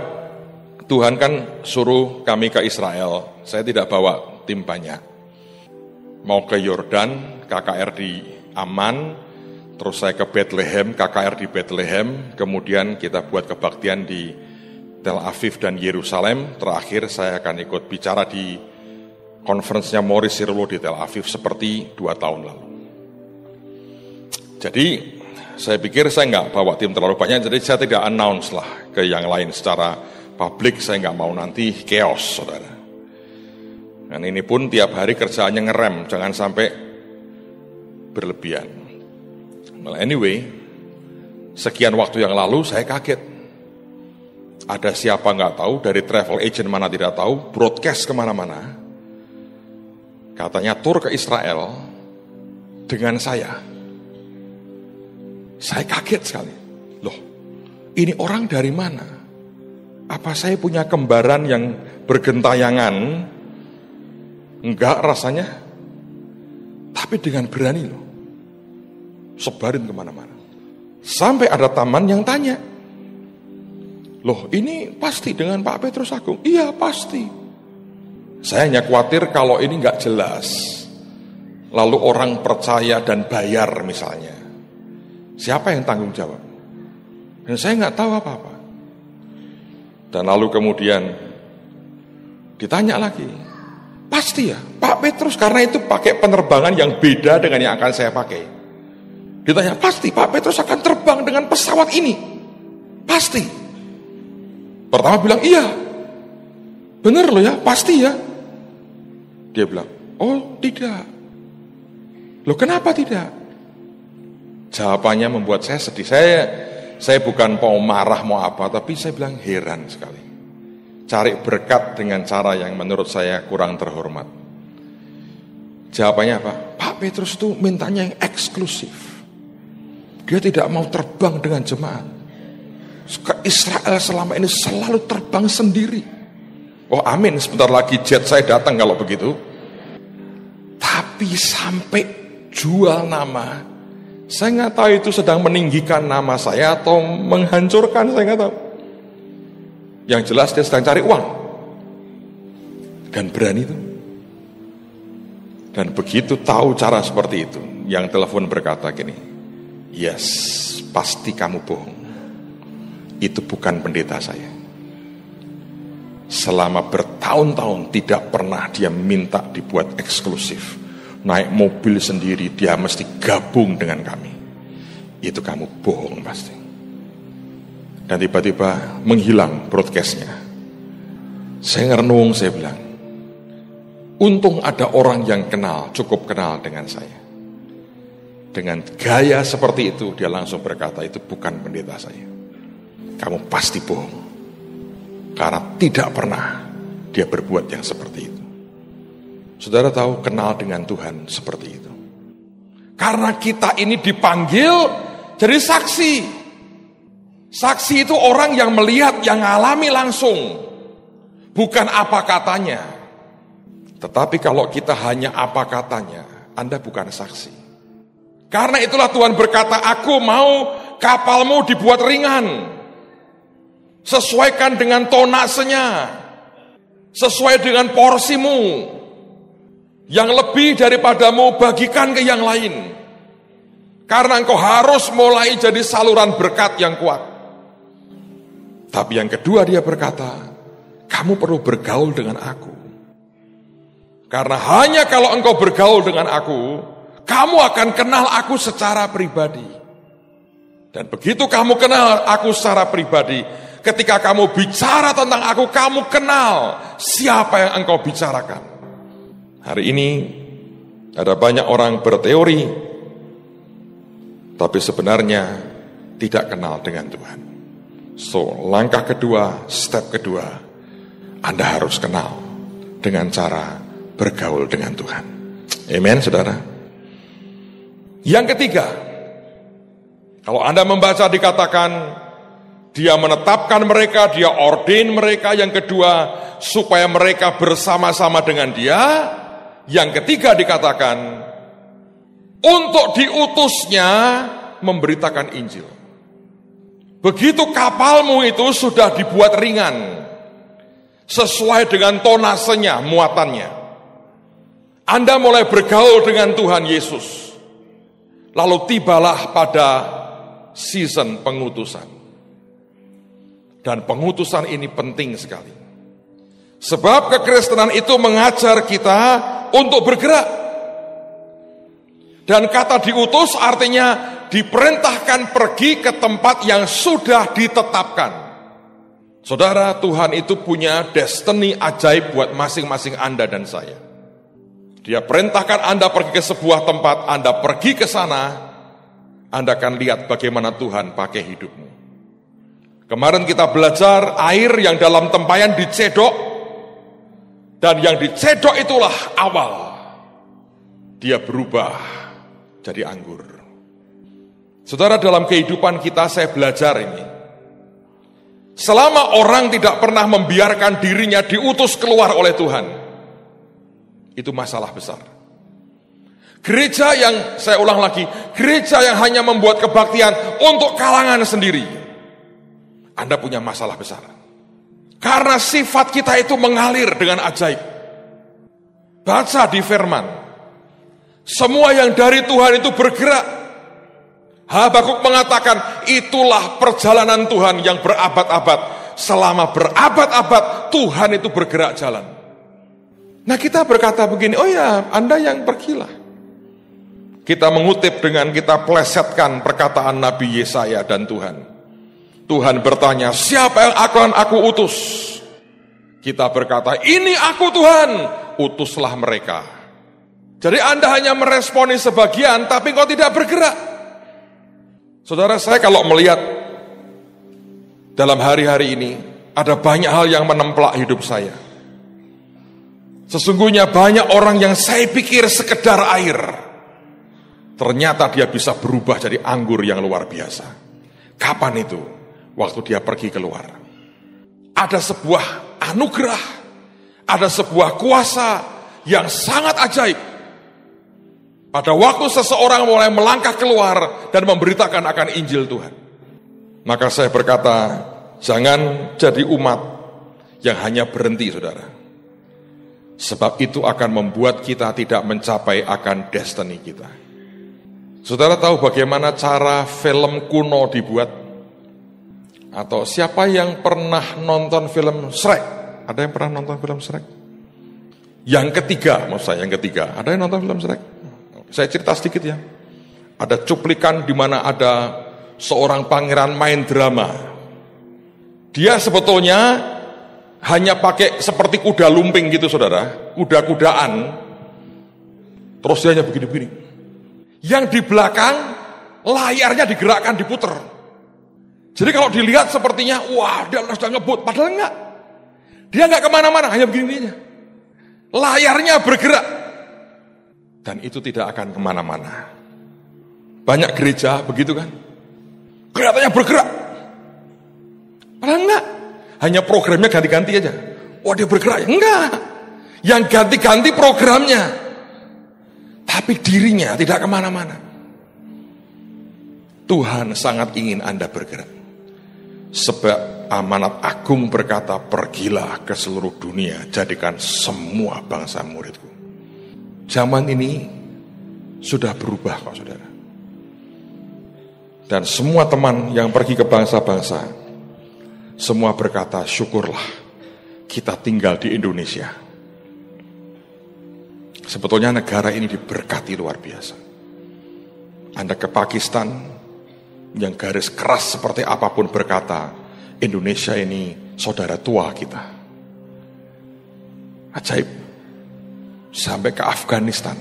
Tuhan kan suruh kami ke Israel, saya tidak bawa tim banyak. Mau ke Yordan, KKR di Amman, terus saya ke Bethlehem, KKR di Bethlehem, kemudian kita buat kebaktian di Tel Aviv dan Yerusalem. Terakhir saya akan ikut bicara di konferensinya Morris Sirlo di Tel Aviv seperti 2 tahun lalu. Jadi saya pikir saya nggak bawa tim terlalu banyak, jadi saya tidak announce lah ke yang lain secara publik. Saya nggak mau nanti chaos, saudara. Dan ini pun tiap hari kerjaannya ngerem, jangan sampai berlebihan. Well, anyway, sekian waktu yang lalu saya kaget. Ada siapa nggak tahu, dari travel agent mana tidak tahu, broadcast kemana-mana. Katanya tur ke Israel dengan saya. Saya kaget sekali. Loh, ini orang dari mana? Apa saya punya kembaran yang bergentayangan? Enggak rasanya. Tapi dengan berani loh. Sebarin kemana-mana. Sampai ada taman yang tanya, loh ini pasti dengan Pak Petrus Agung? Iya pasti. Saya hanya khawatir kalau ini nggak jelas, lalu orang percaya dan bayar misalnya, siapa yang tanggung jawab? Dan saya nggak tahu apa-apa. Dan lalu kemudian ditanya lagi, pasti ya Pak Petrus, karena itu pakai penerbangan yang beda dengan yang akan saya pakai. Ditanya, pasti Pak Petrus akan terbang dengan pesawat ini? Pasti. Pertama bilang iya. Bener loh ya, pasti ya. Dia bilang, oh tidak. Loh kenapa tidak? Jawabannya membuat saya sedih. Saya bukan mau marah mau apa, tapi saya bilang heran sekali. Cari berkat dengan cara yang menurut saya kurang terhormat. Jawabannya apa? Pak Petrus itu mintanya yang eksklusif. Dia tidak mau terbang dengan jemaat. Ke Israel selama ini selalu terbang sendiri. Oh amin, sebentar lagi jet saya datang kalau begitu. Tapi sampai jual nama, saya nggak tahu itu sedang meninggikan nama saya atau menghancurkan, saya nggak tahu. Yang jelas dia sedang cari uang. Dan berani itu. Dan begitu tahu cara seperti itu, yang telepon berkata gini, yes, pasti kamu bohong. Itu bukan pendeta saya. Selama bertahun-tahun tidak pernah dia minta dibuat eksklusif. Naik mobil sendiri, dia mesti gabung dengan kami. Itu kamu bohong pasti. Dan tiba-tiba menghilang broadcastnya. Saya ngerenung, saya bilang, untung ada orang yang kenal, cukup kenal dengan saya. Dengan gaya seperti itu, dia langsung berkata, itu bukan pendeta saya. Kamu pasti bohong. Karena tidak pernah dia berbuat yang seperti itu. Saudara tahu, kenal dengan Tuhan seperti itu. Karena kita ini dipanggil jadi saksi. Saksi itu orang yang melihat, yang ngalami langsung. Bukan apa katanya. Tetapi kalau kita hanya apa katanya, Anda bukan saksi. Karena itulah Tuhan berkata, aku mau kapalmu dibuat ringan. Sesuaikan dengan tonasenya. Sesuai dengan porsimu. Yang lebih daripadamu bagikan ke yang lain. Karena engkau harus mulai jadi saluran berkat yang kuat. Tapi yang kedua dia berkata, kamu perlu bergaul dengan aku. Karena hanya kalau engkau bergaul dengan aku, kamu akan kenal aku secara pribadi. Dan begitu kamu kenal aku secara pribadi, ketika kamu bicara tentang aku, kamu kenal siapa yang engkau bicarakan. Hari ini ada banyak orang berteori, tapi sebenarnya tidak kenal dengan Tuhan. So, langkah kedua, step kedua, Anda harus kenal dengan cara bergaul dengan Tuhan. Amen, saudara. Yang ketiga, kalau Anda membaca dikatakan, dia menetapkan mereka, dia ordain mereka. Yang kedua, supaya mereka bersama-sama dengan dia. Yang ketiga dikatakan, untuk diutusnya memberitakan Injil. Begitu kapalmu itu sudah dibuat ringan, sesuai dengan tonasenya, muatannya. Anda mulai bergaul dengan Tuhan Yesus. Lalu tibalah pada season pengutusan. Dan pengutusan ini penting sekali. Sebab kekristenan itu mengajar kita untuk bergerak. Dan kata diutus artinya diperintahkan pergi ke tempat yang sudah ditetapkan. Saudara, Tuhan itu punya destiny ajaib buat masing-masing Anda dan saya. Dia perintahkan Anda pergi ke sebuah tempat, Anda pergi ke sana, Anda akan lihat bagaimana Tuhan pakai hidupmu. Kemarin kita belajar air yang dalam tempayan dicedok, dan yang dicedok itulah awal. Dia berubah jadi anggur. Saudara, dalam kehidupan kita saya belajar ini. Selama orang tidak pernah membiarkan dirinya diutus keluar oleh Tuhan, itu masalah besar. Gereja yang, saya ulang lagi, gereja yang hanya membuat kebaktian untuk kalangan sendiri, Anda punya masalah besar. Karena sifat kita itu mengalir dengan ajaib. Baca di firman, semua yang dari Tuhan itu bergerak. Habakuk mengatakan, itulah perjalanan Tuhan yang berabad-abad. Selama berabad-abad, Tuhan itu bergerak jalan. Nah, kita berkata begini, oh ya, Anda yang pergilah. Kita mengutip dengan kita plesetkan perkataan Nabi Yesaya dan Tuhan. Tuhan bertanya, siapa yang akan aku utus? Kita berkata, ini aku Tuhan, utuslah mereka. Jadi Anda hanya meresponi sebagian, tapi engkau tidak bergerak. Saudara, saya kalau melihat dalam hari-hari ini, ada banyak hal yang menemplak hidup saya. Sesungguhnya banyak orang yang saya pikir sekedar air, ternyata dia bisa berubah jadi anggur yang luar biasa. Kapan itu? Waktu dia pergi keluar. Ada sebuah anugerah, ada sebuah kuasa yang sangat ajaib. Pada waktu seseorang mulai melangkah keluar dan memberitakan akan Injil Tuhan. Maka saya berkata, jangan jadi umat yang hanya berhenti, saudara. Sebab itu akan membuat kita tidak mencapai akan destiny kita. Saudara tahu bagaimana cara film kuno dibuat? Atau siapa yang pernah nonton film Shrek? Ada yang pernah nonton film Shrek? Yang ketiga, maksud saya yang ketiga. Ada yang nonton film Shrek? Saya cerita sedikit ya. Ada cuplikan di mana ada seorang pangeran main drama. Dia sebetulnya hanya pakai seperti kuda lumping gitu, saudara. Kuda-kudaan. Terus dia hanya begini-begini. Yang di belakang, layarnya digerakkan, diputer. Jadi kalau dilihat sepertinya, wah dia sudah ngebut. Padahal enggak. Dia enggak kemana-mana, hanya begini-begini. Layarnya bergerak. Dan itu tidak akan kemana-mana. Banyak gereja begitu kan. Kelihatannya bergerak. Padahal enggak. Hanya programnya ganti-ganti aja. Wah dia bergerak ya? Enggak. Yang ganti-ganti programnya. Tapi dirinya tidak kemana-mana. Tuhan sangat ingin Anda bergerak. Sebab amanat agung berkata, pergilah ke seluruh dunia, jadikan semua bangsa muridku. Zaman ini sudah berubah kok, saudara. Dan semua teman yang pergi ke bangsa-bangsa, semua berkata, syukurlah kita tinggal di Indonesia. Sebetulnya negara ini diberkati luar biasa. Anda ke Pakistan, yang garis keras seperti apapun berkata, Indonesia ini saudara tua kita. Ajaib. Sampai ke Afghanistan,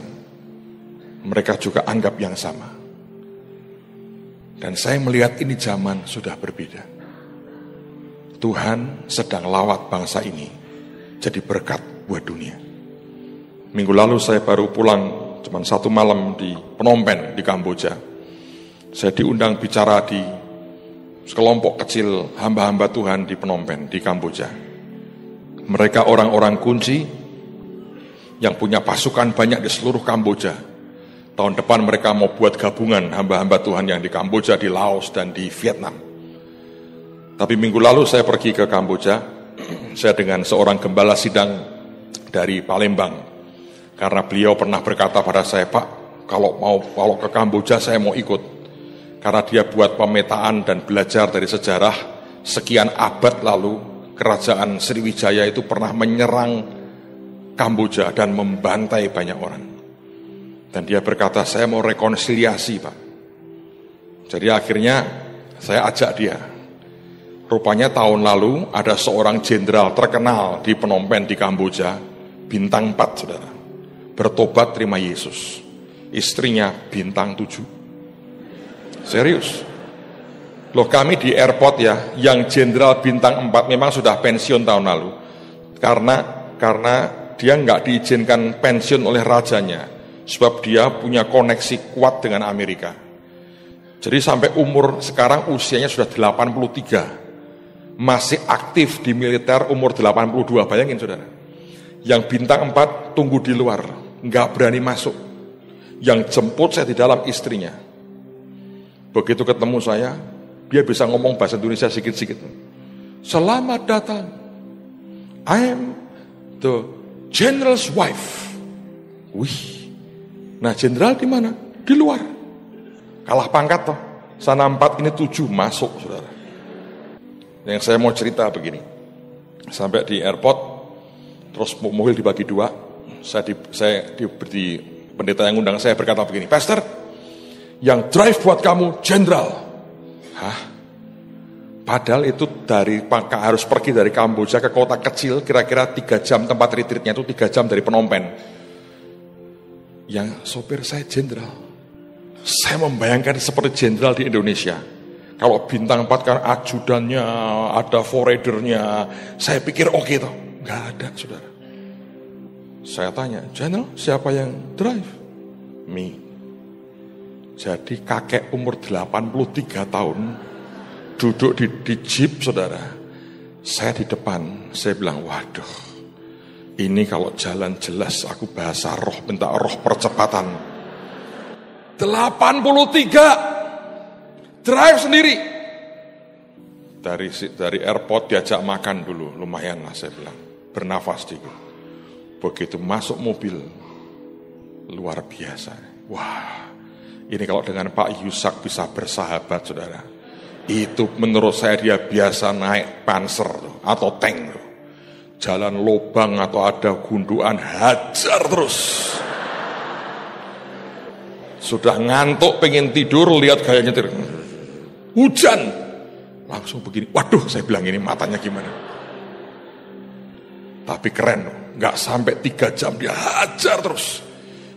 mereka juga anggap yang sama. Dan saya melihat ini zaman sudah berbeda. Tuhan sedang lawat bangsa ini jadi berkat buat dunia. Minggu lalu saya baru pulang, cuma 1 malam di Phnom Penh di Kamboja. Saya diundang bicara di sekelompok kecil hamba-hamba Tuhan di Phnom Penh di Kamboja. Mereka orang-orang kunci yang punya pasukan banyak di seluruh Kamboja. Tahun depan mereka mau buat gabungan hamba-hamba Tuhan yang di Kamboja, di Laos, dan di Vietnam. Tapi minggu lalu saya pergi ke Kamboja, saya dengan seorang gembala sidang dari Palembang. Karena beliau pernah berkata pada saya, Pak, kalau ke Kamboja saya mau ikut. Karena dia buat pemetaan dan belajar dari sejarah, sekian abad lalu, kerajaan Sriwijaya itu pernah menyerang Kamboja dan membantai banyak orang. Dan dia berkata, saya mau rekonsiliasi, Pak. Jadi akhirnya saya ajak dia. Rupanya tahun lalu ada seorang jenderal terkenal di Phnom Penh di Kamboja, bintang 4, saudara. Bertobat terima Yesus. Istrinya bintang 7. Serius. Loh, kami di airport ya, yang jenderal bintang 4 memang sudah pensiun tahun lalu. Karena dia nggak diizinkan pensiun oleh rajanya, sebab dia punya koneksi kuat dengan Amerika. Jadi sampai umur sekarang usianya sudah 83, masih aktif di militer umur 82, bayangin saudara. Yang bintang 4 tunggu di luar, nggak berani masuk. Yang jemput saya di dalam istrinya. Begitu ketemu saya, dia bisa ngomong bahasa Indonesia sedikit-sedikit. Selamat datang, I am the General's wife. Wih. Nah, jenderal di mana? Di luar. Kalah pangkat toh. Sana 4 ini 7 masuk, saudara. Yang saya mau cerita begini. Sampai di airport, terus mobil dibagi 2. Saya di pendeta yang undang saya berkata begini, Pastor, yang drive buat kamu jenderal. Hah? Padahal itu harus pergi dari Kamboja ke kota kecil, kira-kira 3 jam tempat retreatnya itu 3 jam dari Phnom Penh. Yang sopir saya jenderal. Saya membayangkan seperti jenderal di Indonesia. Kalau bintang 4 kan ajudannya, ada forradernya. Saya pikir oke toh. Nggak ada, saudara. Saya tanya, Jenderal, siapa yang drive? Me. Jadi kakek umur 83 tahun, duduk di jeep, saudara. Saya di depan, saya bilang, waduh, ini kalau jalan jelas aku bahasa roh, minta roh percepatan. 83, drive sendiri. Dari airport diajak makan dulu, lumayan lah saya bilang, bernafas dikit. Begitu masuk mobil, luar biasa. Wah, ini kalau dengan Pak Yusak bisa bersahabat, saudara. Itu menurut saya dia biasa naik panser atau tank. Jalan lobang atau ada gundukan, hajar terus. Sudah ngantuk, pengen tidur, lihat gaya nyetir. Hujan. Langsung begini, waduh saya bilang ini matanya gimana. Tapi keren loh. Nggak sampai 3 jam dia hajar terus.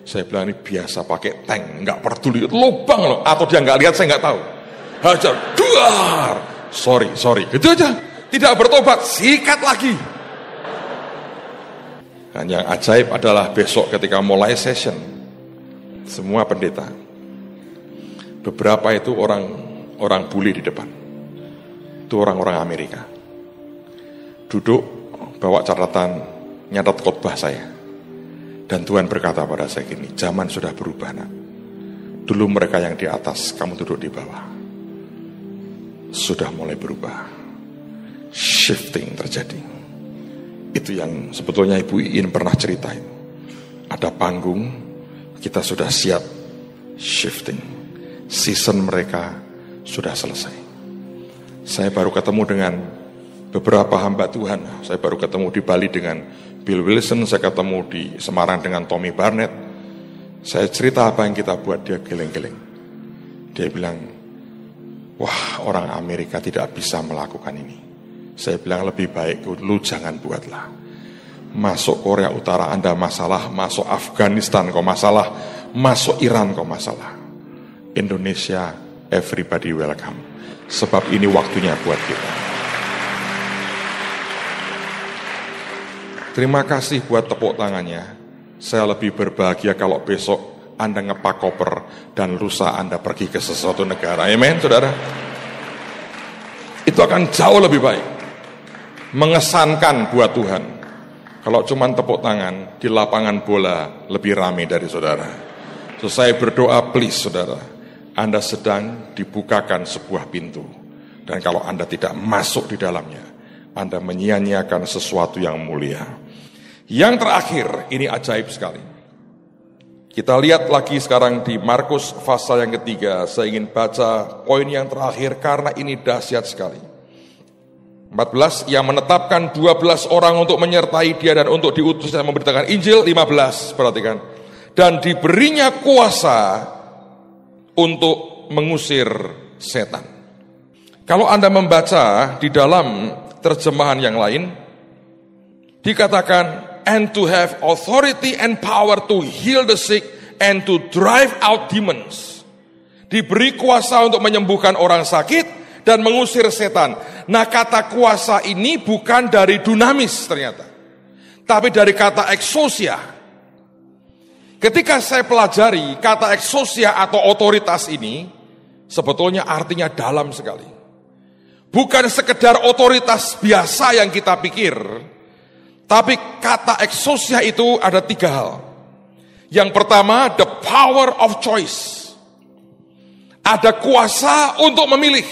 Saya bilang ini biasa pakai tank, nggak peduli lubang loh, atau dia nggak lihat saya nggak tahu. Hajar, duar. Sorry, itu aja. Tidak bertobat, sikat lagi. Dan yang ajaib adalah besok ketika mulai session, semua pendeta, beberapa itu orang bule di depan, itu orang-orang Amerika, duduk bawa catatan. Nyatat khotbah saya. Dan Tuhan berkata pada saya gini, zaman sudah berubah nak. Dulu mereka yang di atas, kamu duduk di bawah. Sudah mulai berubah. Shifting terjadi. Itu yang sebetulnya Ibu Iin pernah ceritain. Ada panggung, kita sudah siap shifting. Season mereka sudah selesai. Saya baru ketemu dengan beberapa hamba Tuhan. Saya baru ketemu di Bali dengan Bill Wilson, saya ketemu di Semarang dengan Tommy Barnett. Saya cerita apa yang kita buat, dia geleng-geleng. Dia bilang, wah orang Amerika tidak bisa melakukan ini. Saya bilang lebih baik lu jangan buatlah. Masuk Korea Utara Anda masalah, masuk Afghanistan kok masalah, masuk Iran kok masalah. Indonesia, everybody welcome. Sebab ini waktunya buat kita. Terima kasih buat tepuk tangannya. Saya lebih berbahagia kalau besok Anda ngepak koper dan lusa Anda pergi ke sesuatu negara. Amen, saudara. Itu akan jauh lebih baik. Mengesankan buat Tuhan. Kalau cuma tepuk tangan di lapangan bola lebih ramai dari saudara. So, saya berdoa, please saudara, Anda sedang dibukakan sebuah pintu. Dan kalau Anda tidak masuk di dalamnya, Anda menyia-nyiakan sesuatu yang mulia. Yang terakhir, ini ajaib sekali. Kita lihat lagi sekarang di Markus pasal yang ketiga. Saya ingin baca poin yang terakhir karena ini dahsyat sekali. 14, ia menetapkan 12 orang untuk menyertai dia dan untuk diutus dan memberitakan Injil. 15, perhatikan. Dan diberinya kuasa untuk mengusir setan. Kalau Anda membaca di dalam terjemahan yang lain, dikatakan, and to have authority and power to heal the sick and to drive out demons. Diberi kuasa untuk menyembuhkan orang sakit dan mengusir setan. Nah, kata kuasa ini bukan dari dunamis ternyata, tapi dari kata exousia. Ketika saya pelajari kata exousia atau otoritas ini, sebetulnya artinya dalam sekali. Bukan sekedar otoritas biasa yang kita pikir, tapi kata exousia itu ada 3 hal. Yang pertama, the power of choice. Ada kuasa untuk memilih.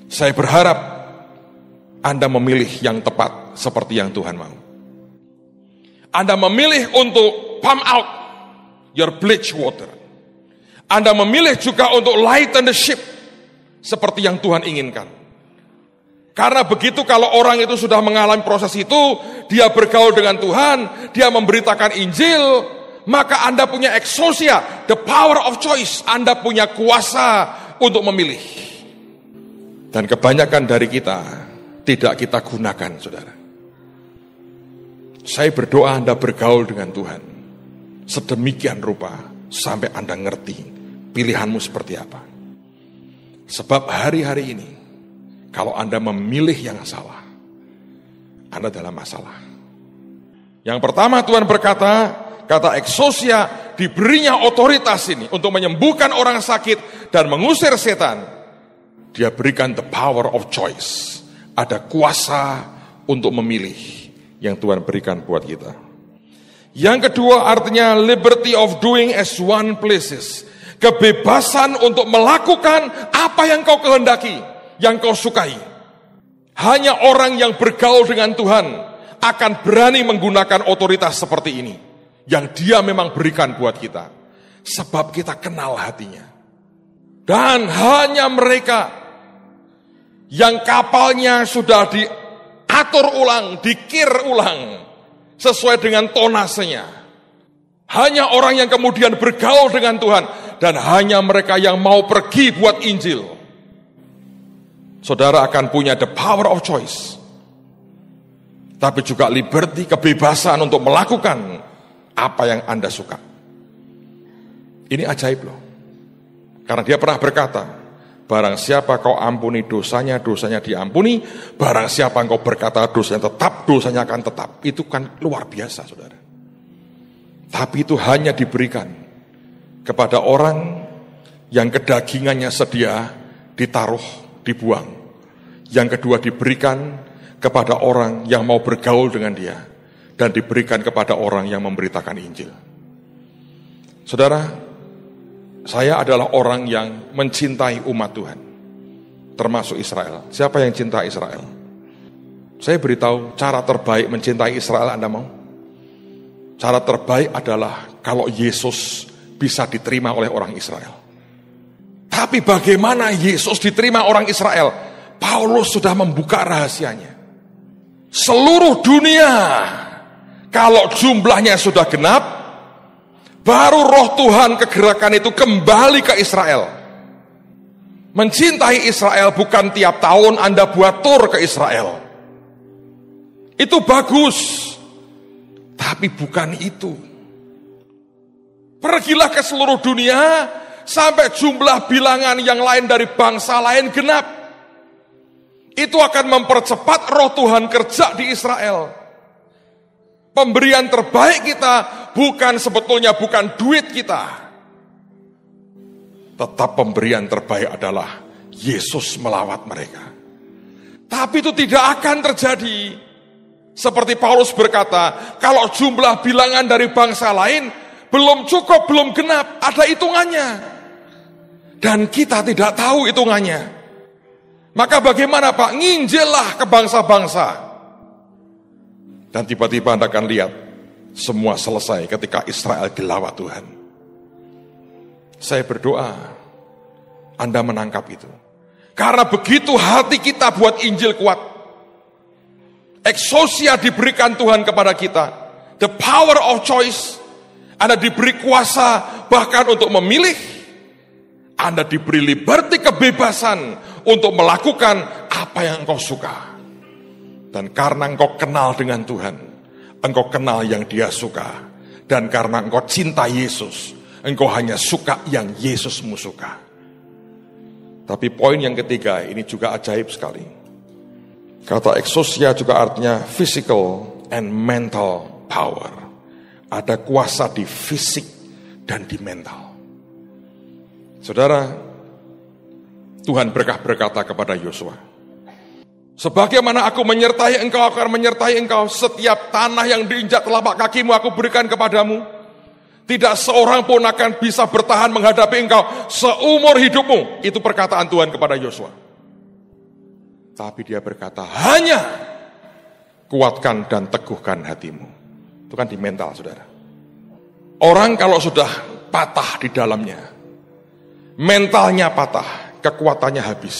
Saya berharap Anda memilih yang tepat seperti yang Tuhan mau. Anda memilih untuk pump out your bleach water. Anda memilih juga untuk lighten the ship seperti yang Tuhan inginkan. Karena begitu kalau orang itu sudah mengalami proses itu, dia bergaul dengan Tuhan, dia memberitakan Injil, maka Anda punya exousia, the power of choice. Anda punya kuasa untuk memilih. Dan kebanyakan dari kita tidak kita gunakan, saudara. Saya berdoa Anda bergaul dengan Tuhan sedemikian rupa sampai Anda ngerti pilihanmu seperti apa. Sebab hari-hari ini kalau Anda memilih yang salah, Anda dalam masalah. Yang pertama Tuhan berkata, kata exousia, diberinya otoritas ini untuk menyembuhkan orang sakit dan mengusir setan. Dia berikan the power of choice. Ada kuasa untuk memilih yang Tuhan berikan buat kita. Yang kedua artinya liberty of doing as one pleases. Kebebasan untuk melakukan apa yang kau kehendaki, yang kau sukai. Hanya orang yang bergaul dengan Tuhan akan berani menggunakan otoritas seperti ini. Yang dia memang berikan buat kita. Sebab kita kenal hatinya. Dan hanya mereka yang kapalnya sudah diatur ulang, dikir ulang, sesuai dengan tonasenya. Hanya orang yang kemudian bergaul dengan Tuhan, dan hanya mereka yang mau pergi buat Injil. Saudara akan punya the power of choice. Tapi juga liberty, kebebasan untuk melakukan apa yang Anda suka. Ini ajaib loh. Karena dia pernah berkata, barang siapa kau ampuni dosanya, dosanya diampuni. Barang siapa kau berkata dosanya tetap, dosanya akan tetap. Itu kan luar biasa, saudara. Tapi itu hanya diberikan kepada orang yang kedagingannya sedia ditaruh, dibuang. Yang kedua diberikan kepada orang yang mau bergaul dengan dia. Dan diberikan kepada orang yang memberitakan Injil. Saudara, saya adalah orang yang mencintai umat Tuhan, termasuk Israel. Siapa yang cinta Israel? Saya beritahu cara terbaik mencintai Israel, Anda mau? Cara terbaik adalah kalau Yesus bisa diterima oleh orang Israel. Tapi bagaimana Yesus diterima orang Israel? Paulus sudah membuka rahasianya. Seluruh dunia, kalau jumlahnya sudah genap, baru roh Tuhan kegerakan itu kembali ke Israel. Mencintai Israel bukan tiap tahun Anda buat tur ke Israel. Itu bagus. Tapi bukan itu. Pergilah ke seluruh dunia, sampai jumlah bilangan yang lain dari bangsa lain genap. Itu akan mempercepat roh Tuhan kerja di Israel. Pemberian terbaik kita sebetulnya bukan duit kita. Tetap pemberian terbaik adalah Yesus melawat mereka. Tapi itu tidak akan terjadi. Seperti Paulus berkata, kalau jumlah bilangan dari bangsa lain belum cukup, belum genap, ada hitungannya. Dan kita tidak tahu hitungannya. Maka bagaimana Pak? Nginjillah ke bangsa-bangsa. Dan tiba-tiba Anda akan lihat semua selesai ketika Israel dilawat Tuhan. Saya berdoa Anda menangkap itu. Karena begitu hati kita buat Injil kuat, exousia diberikan Tuhan kepada kita, the power of choice. Anda diberi kuasa bahkan untuk memilih. Anda diberi liberty, kebebasan untuk melakukan apa yang engkau suka. Dan karena engkau kenal dengan Tuhan, engkau kenal yang Dia suka. Dan karena engkau cinta Yesus, engkau hanya suka yang Yesusmu suka. Tapi poin yang ketiga ini juga ajaib sekali. Kata exousia juga artinya physical and mental power. Ada kuasa di fisik dan di mental. Saudara, Tuhan berkata kepada Yosua, sebagaimana aku menyertai engkau, akan menyertai engkau. Setiap tanah yang diinjak telapak kakimu aku berikan kepadamu. Tidak seorang pun akan bisa bertahan menghadapi engkau seumur hidupmu. Itu perkataan Tuhan kepada Yosua. Tapi dia berkata, hanya kuatkan dan teguhkan hatimu. Itu kan di mental, saudara. Orang kalau sudah patah di dalamnya, mentalnya patah, kekuatannya habis.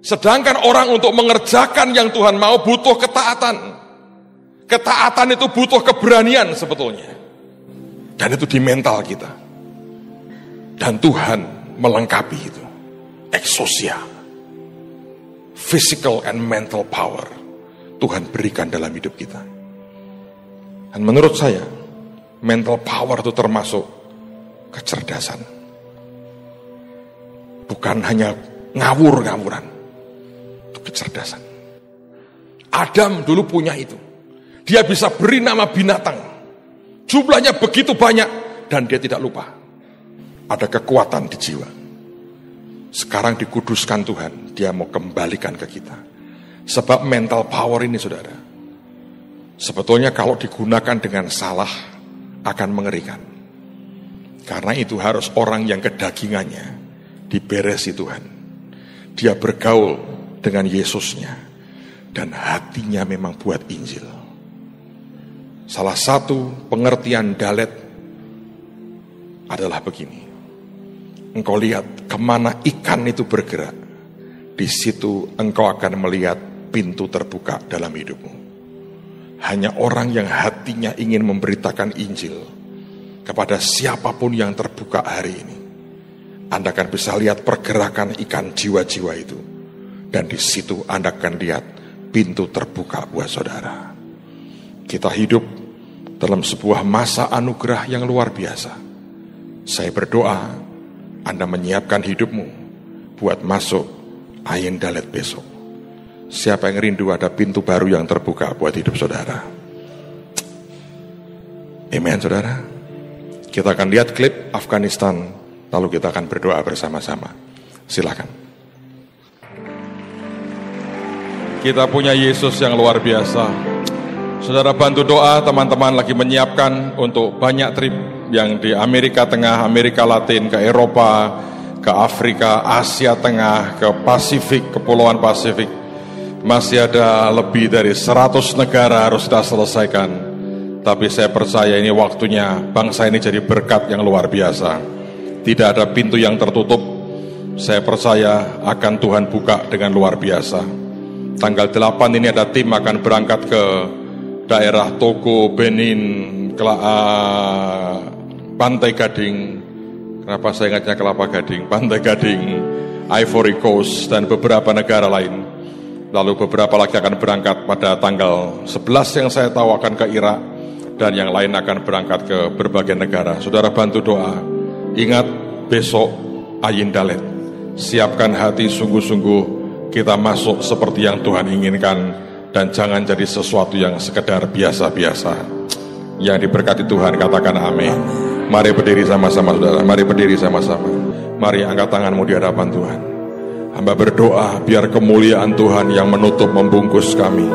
Sedangkan orang untuk mengerjakan yang Tuhan mau butuh ketaatan. Ketaatan itu butuh keberanian sebetulnya. Dan itu di mental kita. Dan Tuhan melengkapi itu. exousia, physical and mental power, Tuhan berikan dalam hidup kita. Dan menurut saya, mental power itu termasuk kecerdasan. Bukan hanya ngawur-ngawuran, itu kecerdasan. Adam dulu punya itu. Dia bisa beri nama binatang. Jumlahnya begitu banyak dan dia tidak lupa. Ada kekuatan di jiwa. Sekarang dikuduskan Tuhan, dia mau kembalikan ke kita. Sebab mental power ini, saudara, sebetulnya kalau digunakan dengan salah akan mengerikan. Karena itu harus orang yang kedagingannya diberesi Tuhan. Dia bergaul dengan Yesusnya dan hatinya memang buat Injil. Salah satu pengertian dalet adalah begini. Engkau lihat kemana ikan itu bergerak, di situ engkau akan melihat pintu terbuka dalam hidupmu. Hanya orang yang hatinya ingin memberitakan Injil kepada siapapun yang terbuka hari ini, Anda akan bisa lihat pergerakan ikan jiwa-jiwa itu. Dan di situ Anda akan lihat pintu terbuka buat saudara. Kita hidup dalam sebuah masa anugerah yang luar biasa. Saya berdoa Anda menyiapkan hidupmu buat masuk Ayin Dalet besok. Siapa yang rindu ada pintu baru yang terbuka buat hidup saudara? Amen, saudara. Kita akan lihat klip Afghanistan, lalu kita akan berdoa bersama-sama. Silakan. Kita punya Yesus yang luar biasa. Saudara bantu doa, teman-teman lagi menyiapkan untuk banyak trip yang di Amerika Tengah, Amerika Latin, ke Eropa, ke Afrika, Asia Tengah, ke Pasifik, Kepulauan Pasifik. Masih ada lebih dari 100 negara harus kita selesaikan. Tapi saya percaya ini waktunya bangsa ini jadi berkat yang luar biasa. Tidak ada pintu yang tertutup. Saya percaya akan Tuhan buka dengan luar biasa. Tanggal 8 ini ada tim akan berangkat ke daerah Togo, Benin, Pantai Gading. Kenapa saya ingatnya Kelapa Gading? Pantai Gading, Ivory Coast, dan beberapa negara lain. Lalu beberapa lagi akan berangkat pada tanggal 11 yang saya tahu akan ke Irak. Dan yang lain akan berangkat ke berbagai negara. Saudara bantu doa. Ingat besok Ayin Dalet. Siapkan hati sungguh-sungguh. Kita masuk seperti yang Tuhan inginkan. Dan jangan jadi sesuatu yang sekedar biasa-biasa. Yang diberkati Tuhan katakan amin. Mari berdiri sama-sama saudara. Mari berdiri sama-sama. Mari angkat tanganmu di hadapan Tuhan. Hamba berdoa biar kemuliaan Tuhan yang menutup membungkus kami.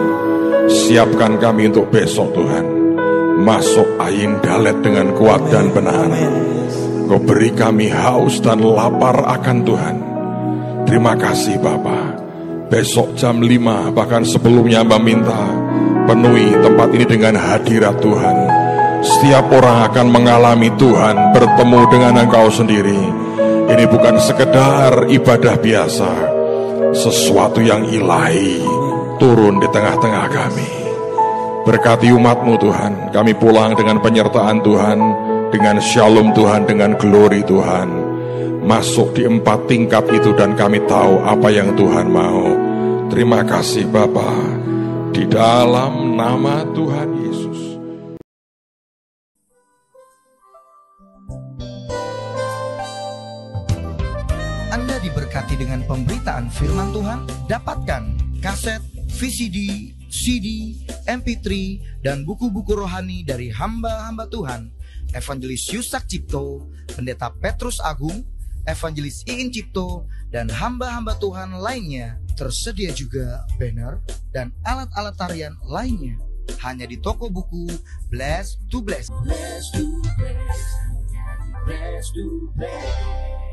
Siapkan kami untuk besok Tuhan. Masuk Ayin Dalet dengan kuat dan benar. Kau beri kami haus dan lapar akan Tuhan. Terima kasih Bapa. Besok jam 5 bahkan sebelumnya Hamba minta penuhi tempat ini dengan hadirat Tuhan. Setiap orang akan mengalami Tuhan, bertemu dengan Engkau sendiri. Ini bukan sekedar ibadah biasa, sesuatu yang ilahi turun di tengah-tengah kami. Berkati umat-Mu Tuhan, kami pulang dengan penyertaan Tuhan, dengan shalom Tuhan, dengan glory Tuhan. Masuk di 4 tingkat itu dan kami tahu apa yang Tuhan mau. Terima kasih Bapa, di dalam nama Tuhan Yesus. Anda diberkati dengan pemberitaan firman Tuhan. Dapatkan kaset, VCD, CD, MP3, dan buku-buku rohani dari hamba-hamba Tuhan, Evangelis Yusak Cipto, Pendeta Petrus Agung, Evangelis Iin Cipto, dan hamba-hamba Tuhan lainnya. Tersedia juga banner dan alat-alat tarian lainnya. Hanya di toko buku Bless to Bless. Bless to Bless. Bless to Bless.